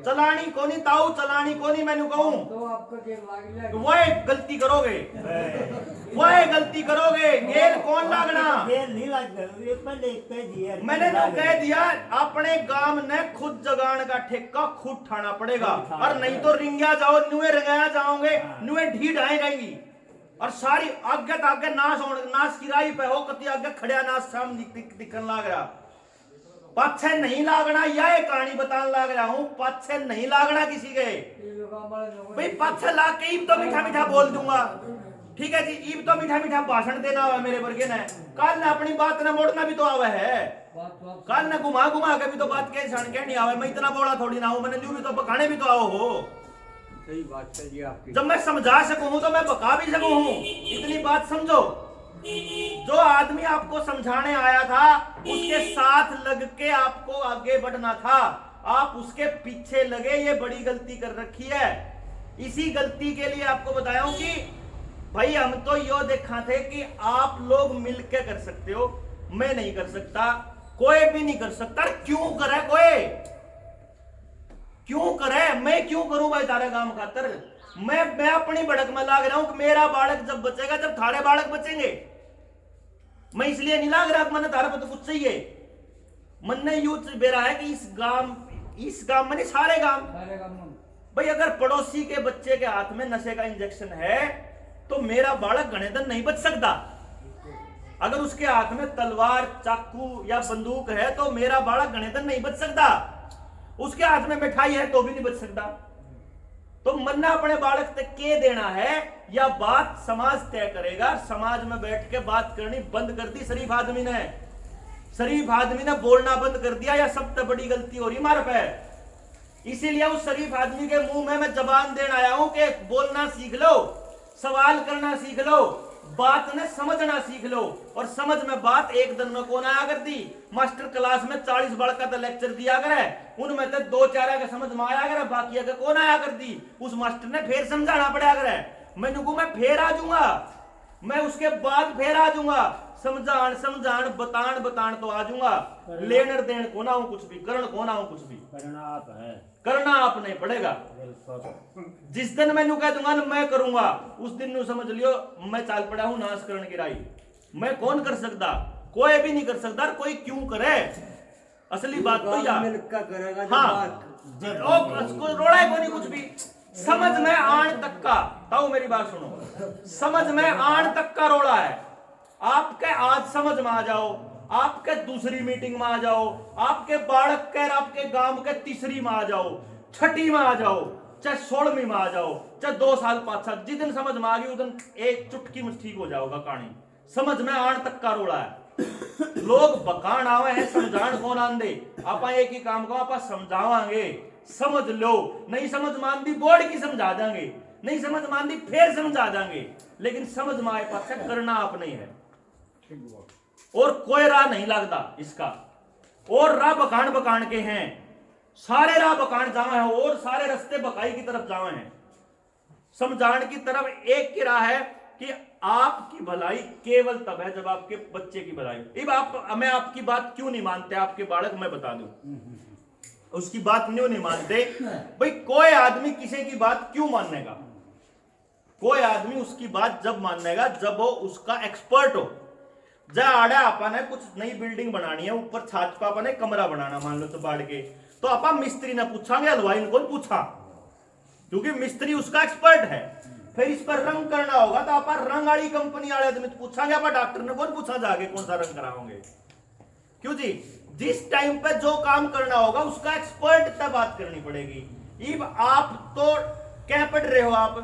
चलानी कोनी ताऊ, चलानी कोनी मैंने कहूं तो वो गलती करोगे, गेल कौन लागना, मैंने तो कह दिया अपने गांव ने खुद जगान का ठेका खुद ठाना पड़ेगा, और नहीं तो रिंगा जाओ, नुए रंगाया जाओगे, नुए ढीठ आए रहेंगी, और सारी आगे नाश की राही पे हो, कति आगे खड़िया नाश साम दिखन लाग रहा, 5-6 नहीं लागना, यह कहानी बताने लाग रहा हूं, 5-6 नहीं लागना किसी के भाई, 5-6 लाग के ईब तो मीठा मीठा बोल दूंगा, ठीक है जी, ईब तो मीठा मीठा भाषण देना हुआ मेरे वर्गे ने, कल ने अपनी बात ने मोड़ना भी तो आवे है, कल ने घुमा के भी तो बात के नहीं आवे, मैं इतना बोला थोड़ी ना हूं, मैंने न्यू भी तो बकाने भी तो आओ हो, सही बात है जी आपकी, जब मैं समझा सकूं तो मैं बका भी सकूं, इतनी बात समझो। जो आदमी आपको समझाने आया था उसके साथ लग के आपको आगे बढ़ना था, आप उसके पीछे लगे, ये बड़ी गलती कर रखी है। इसी गलती के लिए आपको बताया हूं कि भाई हम तो यो देखा थे कि आप लोग मिलके कर सकते हो, मैं नहीं कर सकता, कोई भी नहीं कर सकता, क्यों करे कोई, क्यों करे, मैं क्यों करूं भाई तारे गांव खातर, मैं अपनी भड़क में लाग रहा हूं कि मेरा बालक जब बचेगा जब थारे बालक बचेंगे, मैं इसलिए नहीं लाग रहा मैंने तारे पर तो कुछ चाहिए, मन ने यूं बेरा है कि इस गांव में नहीं सारे गांव भाई, अगर पड़ोसी के बच्चे के हाथ में नशे का इंजेक्शन है तो मेरा बालक गणेदन नहीं बच सकता, अगर उसके हाथ में तलवार चाकू या बंदूक है तो मेरा बालक गणेदन नहीं बच सकता, उसके हाथ में मिठाई है तो भी नहीं बच सकता, तो मन्ना अपने बालक तक के देना है या बात समाज तय करेगा। समाज में बैठ के बात करनी बंद कर दी शरीफ आदमी ने, शरीफ आदमी ने बोलना बंद कर दिया। या सबसे बड़ी गलती हो रही मार पे। इसीलिए उस शरीफ आदमी के मुंह में मैं जबान देने आया हूं कि बोलना सीख लो, सवाल करना सीख लो, बात ने समझना सीख लो। और समझ में बात एक दिन में कौन आया कर दी। मास्टर क्लास में 40 बड़का तो लेक्चर दिया करे, उनमें तो 2-4 के समझ में आया करे, बाकी के कौन आया कर दी। उस मास्टर ने फिर समझाना पड़ा करे। मैंने को मैं फिर आ जाऊंगा, मैं उसके बाद फिर आ जाऊंगा, समझान समझान बतान बतान तो आ जाऊंगा। लेनर देन को ना हूं कुछ भी, करण को ना हूं कुछ भी, करना आप है, करना आपने पड़ेगा। जिस दिन मैं कह दूंगा ना मैं करूंगा, उस दिन नु समझ लियो मैं चाल पड़ा हूं नाश करण की राई। मैं कौन कर सकता, कोई भी नहीं कर सकता। कोई क्यों करे, असली बात तो यार मिलकर करेगा जब हाँ बात उसको रोड़ा को नहीं कुछ भी। समझ में आण तक का ताऊ मेरी बात सुनो, समझ में आण तक का रोड़ा है। आपके आज समझ में आ जाओ, आपके दूसरी मीटिंग में आ जाओ, आपके बालक के आपके गांव के तीसरी में आ जाओ, छठी में आ जाओ, चाहे 16वीं में आ जाओ, चाहे 2 साल 5 साल, जिस दिन समझ में आ गई उस दिन एक चुटकी में ठीक हो जाओगा कहानी। समझ में आण तक का रोड़ा है। लोग बकान आवे हैं, समझाण कौन आंदे। आप एक ही काम को आप समझावांगे, समझ लो। नहीं समझ मान दी बोर्ड की समझा देंगे, नहीं समझ मान दी फिर समझा देंगे, लेकिन समझ में आए पास करना आप नहीं है। और कोई राह नहीं लगता इसका। और राह बकान बकान के हैं, सारे राह बकान जावे हैं और सारे रास्ते बकाई की तरफ जावे हैं। समझाण की तरफ एक की राह है कि आपकी भलाई केवल तब है जब आपके बच्चे की भलाई। अब आप मैं आपकी बात क्यों नहीं मानते, आपके बालक मैं बता दूं उसकी बात क्यों नहीं मानते। भाई कोई आदमी किसी की बात क्यों मानेगा, कोई आदमी उसकी बात जब मानेगा जब वो उसका एक्सपर्ट हो। जा आड़ा अपन है कुछ नई बिल्डिंग बनानी है, ऊपर छात पर अपन है कमरा बनाना मान लो तो बाढ़ के, तो अपन मिस्त्री ने पूछांगे हलवाई ने कौन पूछा, क्योंकि मिस्त्री उसका एक्सपर्ट है। फिर इस पर रंग करना होगा तो अपन रंग वाली कंपनी वाले आदमी पूछांगे, अपन डॉक्टर ने कौन पूछा जाके कौन सा रंग कराओगे। क्यों जी, जिस टाइम पे जो काम करना होगा उसका एक्सपर्ट तब बात करनी पड़ेगी। अब आप तो क्या पढ़ रहे हो, आप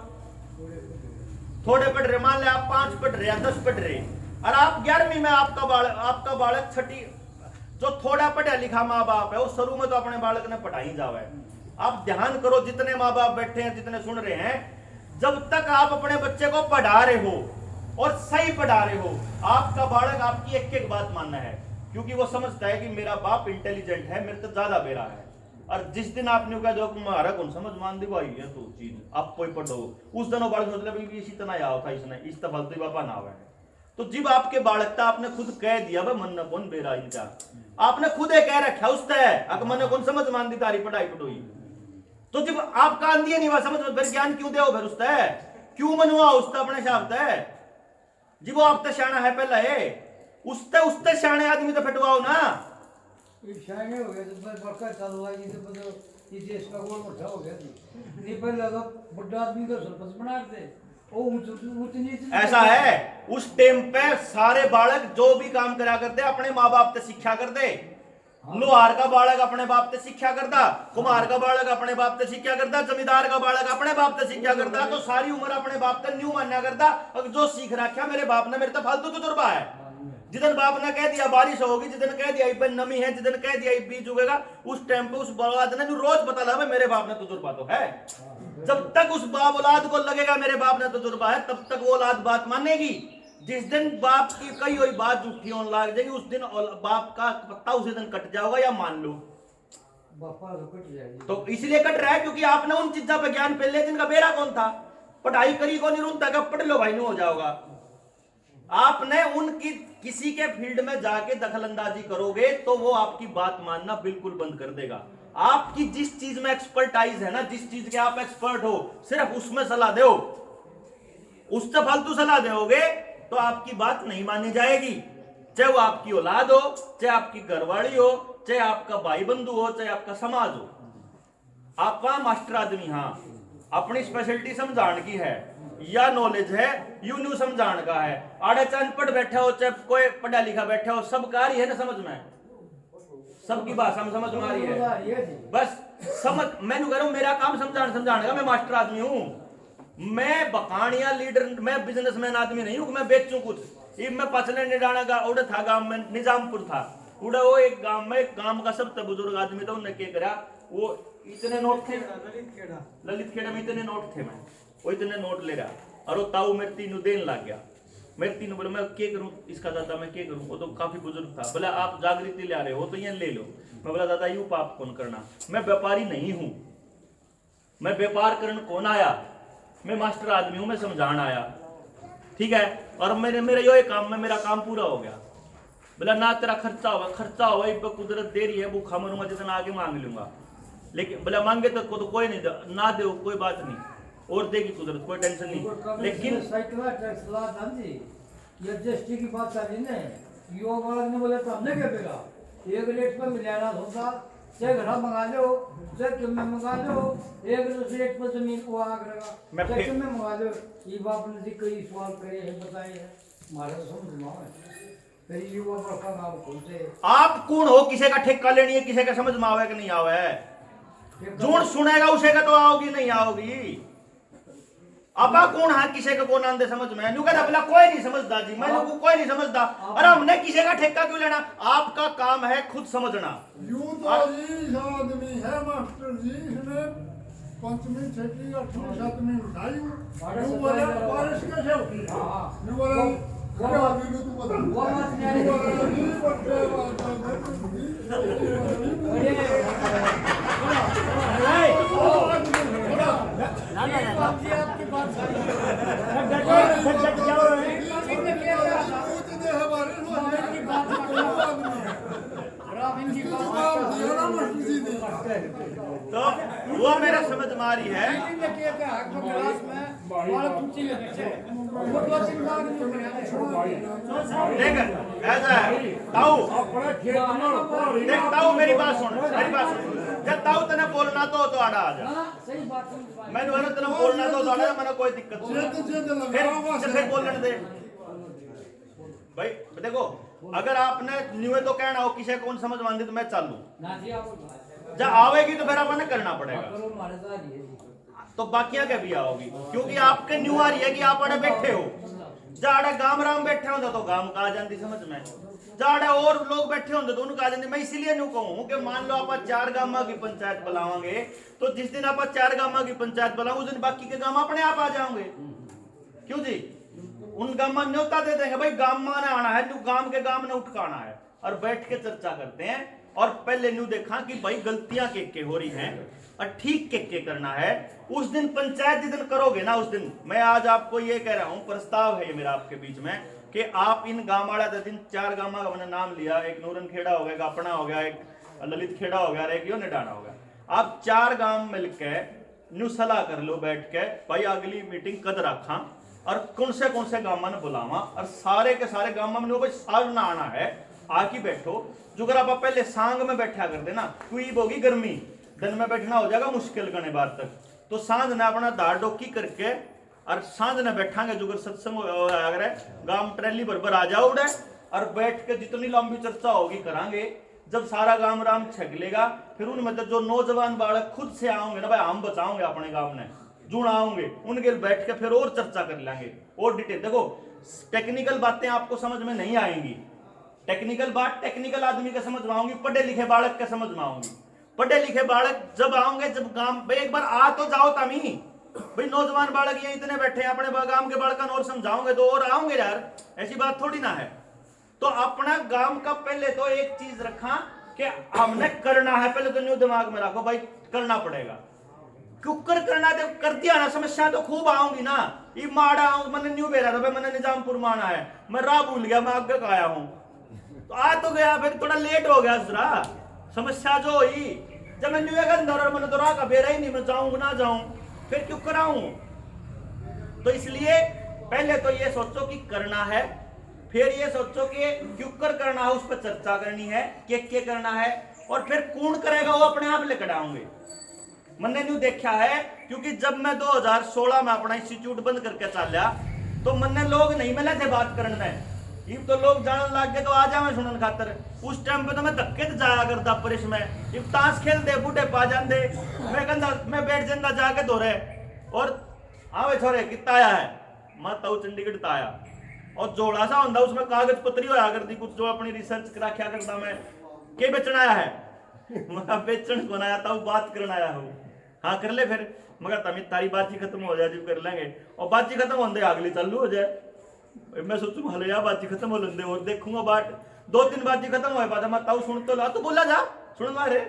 थोड़े पढ़ रहे, मान ले आप 5 पढ़ रहे या 10 पढ़ रहे, और आप 11वीं में आपका बालक छठी, जो थोड़ा पढ़ा लिखा माँ बाप है वो शुरू में तो अपने बालक ने पढ़ाई जावा है। आप ध्यान करो जितने माँ बाप बैठे हैं, जितने सुन रहे हैं, जब तक आप अपने बच्चे को पढ़ा रहे हो और सही पढ़ा रहे हो, आपका बालक आपकी एक एक बात मानना है, क्योंकि वो समझता है कि मेरा बाप इंटेलिजेंट है, मेरे तो ज्यादा बेरा है। और जिस दिन आपने कहा जो तुम्हारा कौन समझ मान दी भाई है तो चीज आप कोई पढ़ो, उस दिन वो बालक सोच ले इसी तरह आओ था, इसने इस तरह फालतू बापा ना आवे। तो जब आपके बालक था आपने खुद कह दिया भाई मन न कौन बेरा इनका, आपने खुद कह रखा उस तय मन कौन समझ मान दी तारी पढ़ाई पढ़ोई, तो जब आपका आंधी नहीं हुआ समझ में फिर ज्ञान क्यों दे फिर उसता है क्यों मनवा उसता अपने हिसाब है। जी वो आप तो शाना है पहला है, उसते शाने आदमी तो फटवाओ ना। शाने हो गए तो बड़का चालू हुआ ये देश का गोल मोटा हो गया नहीं पहले तो बड़ा आदमी को सरपंच बना दे ऐसा है। उस टाइम पे सारे बालक जो भी काम करा करते अपने माँ बाप से शिक्षा करते। लोहार का बालक अपने बाप से शिक्षा करता, कुम्हार का बालक अपने बाप से शिक्षा करता, जमींदार का बालक अपने बाप से शिक्षा करता। तो सारी उम्र अपने बाप से न्यू मान्या करता, और जो सीख रखा मेरे बाप ने मेरे तो फालतू तजुर्बा है। जिदन बाप ने कह दिया बारिश होगी, जिदन कह दिया नमी है, जिदन कह दिया बीज उगेगा, उस टाइम पे उस औलाद ने रोज पता लगा मेरे बाप ने तजुर्बा तो है। जब तक उस बाप औलाद को लगेगा मेरे बाप ने तजुर्बा है, तब तक वो औलाद बात मानेगी। जिस दिन बाप की कई हुई बात झूठी होने लग जाएगी, उस दिन बाप का पत्ता उसी दिन कट जाएगा, या मान लो तो इसलिए कट रहा है क्योंकि आपने उन चीजों पे ज्ञान पहले जिनका बेरा कौन था, पढ़ाई करी को नहीं रुनता का पढ़ लो भाई नहीं हो जाओगा। आपने उनकी किसी के फील्ड में जाके दखलंदाजी करोगे तो वो आपकी बात मानना बिल्कुल बंद कर देगा। आपकी जिस चीज में एक्सपर्टाइज है ना, जिस चीज के आप एक्सपर्ट हो, सिर्फ उसमें सलाह दो, उससे फालतू सलाह दोगे तो आपकी बात नहीं मानी जाएगी। चाहे वो आपकी औलाद हो, चाहे आपकी घरवाली हो, चाहे आपका भाई बंधु हो, चाहे आपका समाज हो। आपका मास्टर आदमी हाँ अपनी स्पेशलिटी समझाने की है या नॉलेज है, यू न्यू समझाने का है। आड़े चंद पढ़ बैठे हो, चाहे कोई पढ़ा लिखा बैठा हो, सब कार्य है ना समझ में, सबकी भाषा में समझ में आ रही है ये जी बस समझ। मैंने कह रहा हूं मेरा काम समझाने का, मैं मास्टर आदमी हूं, मैं बकानिया लीडर, मैं बिजनेसमैन आदमी नहीं हूं कि मैं बेचूं कुछ। ये मैं पचले निडाना का उड़े था गांव में, निजामपुर था उड़ा, वो एक गांव में, गांव का सबसे बुजुर्ग आदमी था, उन्होंने क्या करा, वो इतने नोट थे ललित खेड़ा में, इतने नोट थे, मैं वो इतने नोट ले रहा, और वो ताऊ मेरे तीनों देन लग गया। मेरे तीनों बोले मैं क्या करूं इसका दादा, मैं क्या करूं, वो तो काफी बुजुर्ग था। बोला आप जागृति ले आ रहे हो तो ये ले लो। मैं बोला दादा यूं पाप कौन करना, मैं व्यापारी नहीं हूं, मैं व्यापार करने कौन आया, मैं मास्टर आदमी हूं, मैं समझाना आया, ठीक है। और मेरा यो काम में मेरा काम पूरा हो गया। बोला ना तेरा खर्चा होगा इब कुदरत दे रही है, भूखा मरूंगा जितना आगे मांग लूंगा, लेकिन बोला मांगे तो कोई नहीं ना दे, कोई बात नहीं, और देगी कुदरत, कोई टेंशन नहीं। लेकिन साइकिल टैक्स ला जी ये जीएसटी की बात कर रही ने, युवा वर्ग ने बोले तो हमने क्या बेगा, एक रेट पर मिलाना होता, चाहे घड़ा मंगा लो, चाहे किम में मंगा लो, एक रेट पर जमीन को आ करेगा, चाहे किम में मंगा लो। ये बाप ने जी कई सवाल करे हैं, बताए हैं, हमारे तो समझ में आवे। फिर युवा वर्ग का नाम खोलते, आप कौन हो, किसी का ठेका लेनी है, किसी का समझ में आवे कि नहीं आवे, जोन सुनेगा उसे का तो आओगी नहीं आओगी। आपा कौन है, किसी का कौन आंदे समझ में, न्यू कहता बोला कोई नहीं समझदा जी, मैं लोगों को कोई नहीं समझदा, अरे हमने किसी का ठेका क्यों लेना, आपका काम है खुद समझना। यूं तो जी आदमी है मास्टर जी, इसने पंचमी छठी अठवीं सातवीं उठाई, यूं बोला बारिश कैसे होती है, यूं बोला क्या आदमी को तू बता, वो बात नहीं आ रही। यूं बोला जी बच्चे आपकी बात तो वो मेरा समझ मारी है। देख ऐसा है ताऊ, देख ताऊ मेरी बात सुन, जब ताऊ तने बोलना तो आड़ा आ जा, सही बात है। मैंने बोला तने बोलना तो आड़ा, मैंने कोई दिक्कत नहीं, फिर बोलने दे भाई। देखो अगर आपने न्यू तो कहना हो किसी कौन समझ मान दी तो मैं चालू, जब आवेगी तो फिर आपने करना पड़ेगा, तो बाकियां क्या भी आओगी, क्योंकि आपके न्यू आ रही है कि आप अड़े बैठे हो, जाड़े गांव राम बैठे होंगे तो गांव का आ जाती समझ में, जाड़े और लोग बैठे होंगे तो उनका आ जाती। मैं इसलिए न्यू कहूं कि मान लो आप 4 गांव की पंचायत बुलावांगे, तो जिस दिन आप 4 गांव की पंचायत बुलाओ उस दिन बाकी के गांव अपने आप आ जाओगे, क्यों जी, उन गांव में न्योता दे देंगे भाई गांव में आना है, तू गांव के गांव ने उठकाना है, और बैठ के चर्चा करते हैं। और पहले न्यू देखा कि भाई गलतियां के हो रही हैं और ठीक के करना है। उस दिन पंचायत जिस दिन करोगे ना, उस दिन मैं आज आपको ये कह रहा हूं, प्रस्ताव है ये मेरा आपके बीच में, कि आप इन गांव वाला दिन 4 गांव का मैंने नाम लिया, एक नूरन खेड़ा हो गया, गापना हो गया, एक ललित खेड़ा हो गया, एक यो निडाना हो गया, आप 4 गांव मिलकर न्यू सलाह कर लो बैठ के, भाई अगली मीटिंग कद रखा और कौन से गांव में बुलावा, और सारे के सारे गांव में भाई साल ना आना है, आके बैठो। जो अगर आप पहले सांग में बैठा कर देना, कोई होगी गर्मी, दिन में बैठना हो जाएगा मुश्किल करने बार तक, तो सांझ ने अपना दाड़ डोकी करके और सांझ ने बैठांगे, जो सत्संग अगर गांव ट्रैली भर आ जाओ उड़े, और बैठ के जितनी लंबी चर्चा होगी करांगे। जब सारा गांव राम छक लेगा, फिर उनमें जो नौजवान बालक खुद से आओगे ना, भाई हम बचाओगे अपने गांव ने, जुड़ आओगे, उनके बैठ के फिर और चर्चा कर लेंगे और डिटेल। देखो टेक्निकल बातें आपको समझ में नहीं आएंगी, टेक्निकल बात टेक्निकल आदमी का समझ में आऊंगी, पढ़े लिखे बालक का समझ में आऊंगी। पढ़े लिखे बालक जब आओगे, जब गांव भाई एक बार आ तो जाओ तमी, भाई नौजवान बालक ये इतने बैठे हैं, अपने गांव के बालक और समझाओगे तो और आओगे यार, ऐसी बात थोड़ी ना है। तो अपना गांव का पहले तो एक चीज रखा कि हमने करना है, पहले तो न्यू दिमाग में रखो भाई करना पड़ेगा, क्यों करना तो कर दिया ना, समस्या तो खूब आऊंगी ना। ये माड़ा मैंने न्यू बेरा था, मैंने निजामपुर में आना है, मैं राह भूल गया, मैं आगे का आया हूं, तो आ तो गया, फिर थोड़ा लेट हो गया जरा, समस्या जो हुई जब मैं न्यू अंदर और मैंने तो राह का बेरा ही नहीं, मैं जाऊं ना जाऊं, फिर क्यों कराऊं। तो इसलिए पहले तो ये सोचो कि करना है, फिर ये सोचो कि क्यों करना है, उस पर चर्चा करनी है, क्या करना है, और फिर कौन करेगा वो अपने आप लेकर आऊंगे। मैंने न्यू देखा है, क्योंकि जब मैं 2016 में अपना इंस्टीट्यूट बंद करके चल लिया, तो मैंने लोग नहीं मिले थे बात करने में, इब तो लोग जानन लग गए तो आ जावे सुनन खातर। उस टाइम पे तो मैं धक्के तो जाया करता परिस में, इब ताश खेल दे बूढ़े पा जांदे, मैं कहंदा मैं बैठ जांदा जाके धोरे और आवे छोरे कितना आया है, मैं ताऊ चंडीगढ़ ता आया और जोड़ा सा हुंदा उसमें कागज पत्री होया करती कुछ जो अपनी रिसर्च करा क्या करता मैं के बेचना आया है मैं बेचन कौन आया ताऊ बात करना आया हूँ। हाँ कर ले फिर, मगर तभी तारी बातचीत खत्म हो जाए जो कर लेंगे और बातचीत खत्म होने अगली चालू हो जाए। मैं सोचूं हले यार बातचीत खत्म हो लेंदे और देखूंगा बाट 2-3 बातचीत खत्म होए बाद मैं ताऊ सुन तो ला तू बोला जा सुन ला रे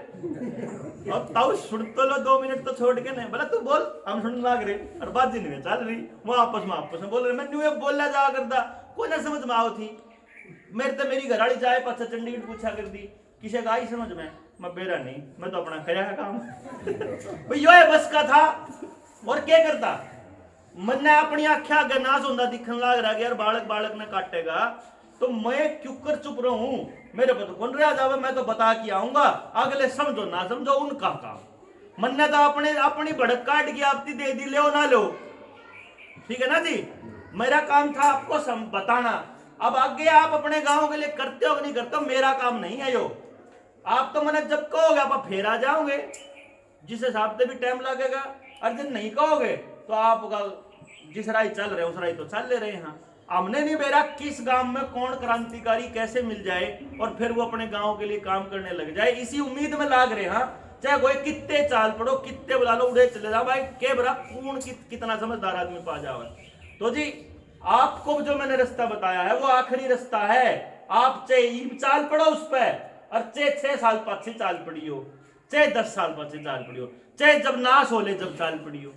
और ताऊ सुन तो लो 2 मिनट तो छोड़ के नहीं बोला तू बोल हम सुन लाग रहे और बात जी नहीं चल रही वो आपस में बोल रहे मैं न्यू बोला जा करता कोई ना समझ में आओ थी मेरे तो मेरी घरवाली जाए पाछा चंडीगढ़ पूछा कर दी किसे का आई समझ में मैं बेरा नहीं मैं तो अपना करा काम भाई यो है बस का था और क्या करता मन अपनी आख्या गनास होंदा दिखन लाग रहा यार बालक ने काटेगा तो मैं क्यों कर चुप रहूं मेरे पर तो कौन रहा जावे मैं तो बता के आऊंगा अगले समझो ना समझो उनका काम मन ने तो अपनी भड़क काट की आपती दे दी ले ना लो ठीक है ना जी। मेरा काम था आपको बताना, अब आगे आप अपने गांव के लिए करते हो कि नहीं करते हो मेरा काम नहीं है यो। आप तो मैंने जब कहोगे आप फिर आ जाओगे जिस हिसाब से भी टाइम लगेगा और जब नहीं कहोगे तो आपका जिस राय चल रहे उस राय तो चल ले रहे हैं। हमने नहीं बेरा किस गांव में कौन क्रांतिकारी कैसे मिल जाए और फिर वो अपने गांव के लिए काम करने लग जाए इसी उम्मीद में लाग रहे हैं। चाहे कोई कितने चाल पड़ो कितने बुला लो उड़े चले जाओ भाई के बरा कौन कितना समझदार आदमी पा जाओ। तो जी आपको जो मैंने रास्ता बताया है वो आखिरी रास्ता है। आप चाहे चाल पड़ो उस पर और चाहे 6 साल पाछे चाल पड़ी हो चाहे 10 साल पाछे चाल पड़ी हो चाहे जब नाश हो ले जब चाल पड़ी हो,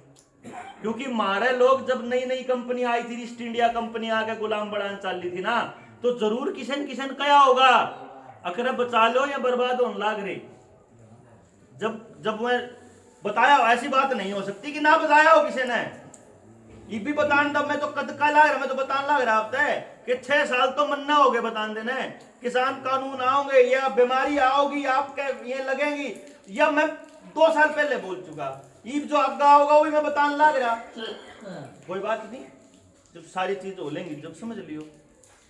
क्योंकि मारे लोग जब नई नई कंपनी आई थी ईस्ट इंडिया कंपनी आके गुलाम बढ़ाने चल रही थी ना तो जरूर किसन किसन कया होगा अगर बचा लो या बर्बाद होने लाग रही। जब मैं बताया ऐसी बात नहीं हो सकती कि ना बताया हो किसी ने ये भी बतान तब मैं तो कद का लाग रहा मैं तो बताने लग रहा आपसे कि 6 साल तो मन्ना हो गए बतान देने किसान कानून आओगे या बीमारी आओगी आपके ये लगेंगी या मैं 2 साल पहले बोल चुका ईब जो आगा होगा वही मैं बताने लग रहा। कोई बात नहीं जब सारी चीज हो लेंगी जब समझ लियो।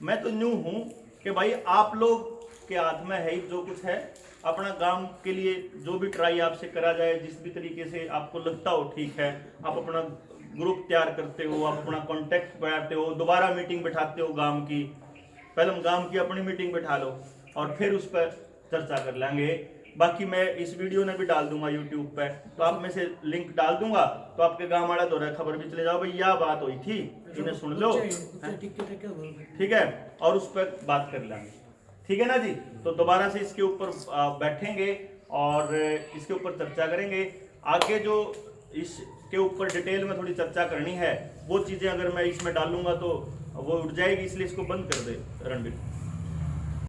मैं तो न्यू हूं कि भाई आप लोग के हाथ में है जो कुछ है अपना गांव के लिए जो भी ट्राई आपसे करा जाए जिस भी तरीके से आपको लगता हो ठीक है आप अपना ग्रुप तैयार करते हो आप अपना कॉन्टेक्ट बनाते हो दोबारा मीटिंग बिठाते हो गांव की पहले हम गांव की अपनी मीटिंग बिठा लो और फिर उस पर चर्चा कर लेंगे। बाकी मैं इस वीडियो में भी डाल दूंगा यूट्यूब पे तो आप में से लिंक डाल दूंगा तो आपके गांव वाला दौरा खबर भी चले जाओ भाई यह बात हुई थी इन्हें सुन लो ठीक है और उस पर बात कर लेंगे ठीक है ना जी। तो दोबारा से इसके ऊपर बैठेंगे और इसके ऊपर चर्चा करेंगे आगे जो इसके ऊपर डिटेल में थोड़ी चर्चा करनी है वो चीजें अगर मैं इसमें डालूंगा तो वो उठ जाएगी इसलिए इसको बंद कर दे रणवीर।